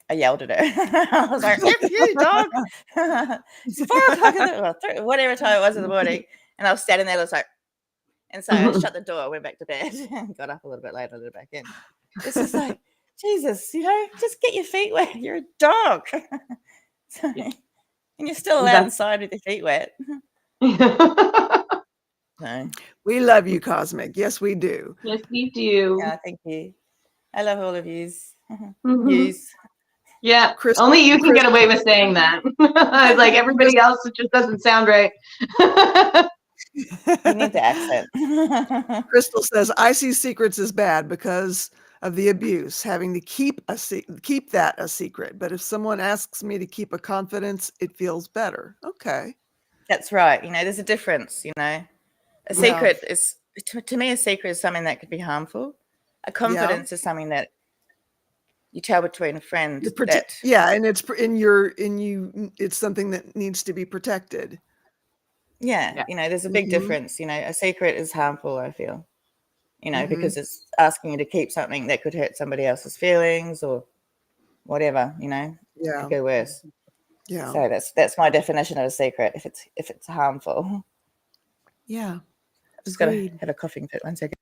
I yelled at her. I was like, "F you, dog!" It's 4 o'clock in the whatever time it was in the morning, and I was standing there, I was like, and so I shut the door, went back to bed, and got up a little bit later, let it back in. It's just like, Jesus, just get your feet wet. You're a dog, and you're still allowed inside with your feet wet. So. We love you, Cosmic. Yes, we do. Yes, we do. Yeah, thank you. I love all of yous. Yous. Yeah, only you can get away with saying that. It's like everybody else, it just doesn't sound right. You need the accent. Crystal says, I see secrets as bad because of the abuse, having to keep that a secret. But if someone asks me to keep a confidence, it feels better. Okay. That's right. There's a difference, A secret is, to me, a secret is something that could be harmful. A confidence is something that you tell between friends. And it's it's something that needs to be protected. Yeah. There's a big difference. A secret is harmful, I feel, because it's asking you to keep something that could hurt somebody else's feelings or whatever, it could go worse. Yeah. So that's my definition of a secret. If it's harmful. Yeah. Just got to have a coughing fit. 1 second.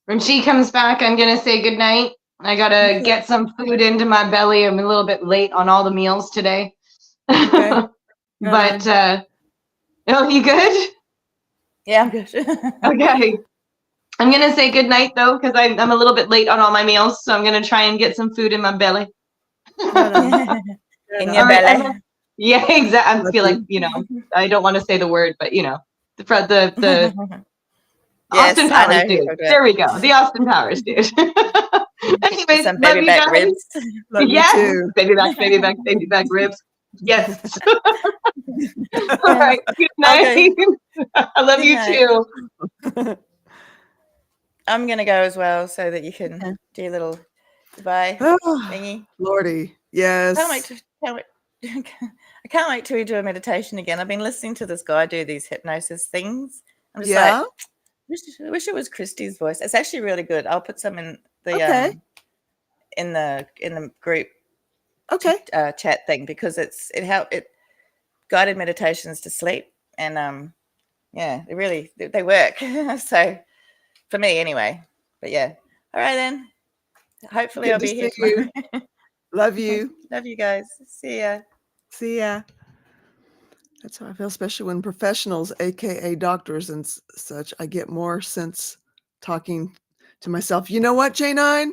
When she comes back, I'm going to say goodnight. I got to get some food into my belly. I'm a little bit late on all the meals today. Okay. But, you good? Yeah, I'm good. Okay. I'm going to say goodnight, though, because I'm a little bit late on all my meals. So I'm going to try and get some food in my belly. Right on. In Right your on. belly. Yeah, exactly. I Love feel like, you. I don't want to say the word, but the Yes, Austin I know Powers who you're dude. talking about. There we go. The Austin Powers dude. With Anyways, some love baby you back guys. ribs. Love you Yes. too. Baby back ribs. Yes. All Yeah. right. Good I'll night. go. I love Good you night. too. I'm gonna go as well so that you can Okay. do a little goodbye Oh, thingy. Lordy. Can't wait Yes. to can't wait. I can't wait till we do a meditation again. I've been listening to this guy do these hypnosis things. I'm just like, Yeah. wish it was Christy's voice. It's actually really good. I'll put some in the Okay. in the group Okay. chat thing because it guided meditations to sleep and yeah, they work. So for me anyway. But yeah. All right then. Hopefully I'll Good to be here see tomorrow. you. Love you. Love you guys. See ya. See ya. That's how I feel, especially when professionals, aka doctors and such, I get more sense talking to myself. You know what, J9?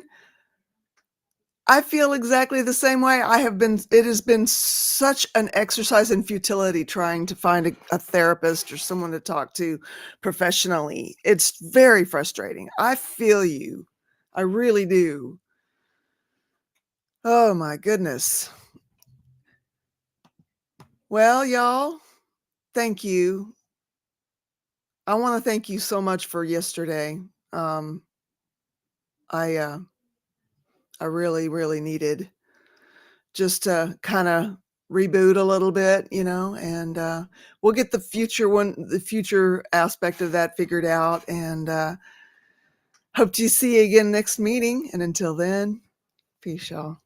I feel exactly the same way. It has been such an exercise in futility trying to find a therapist or someone to talk to professionally. It's very frustrating. I feel you. I really do. Oh my goodness. Well, y'all, thank you. I want to thank you so much for yesterday. Um, I really, really needed just to kind of reboot a little bit, and we'll get the future aspect of that figured out, and hope to see you again next meeting. And until then, peace, y'all.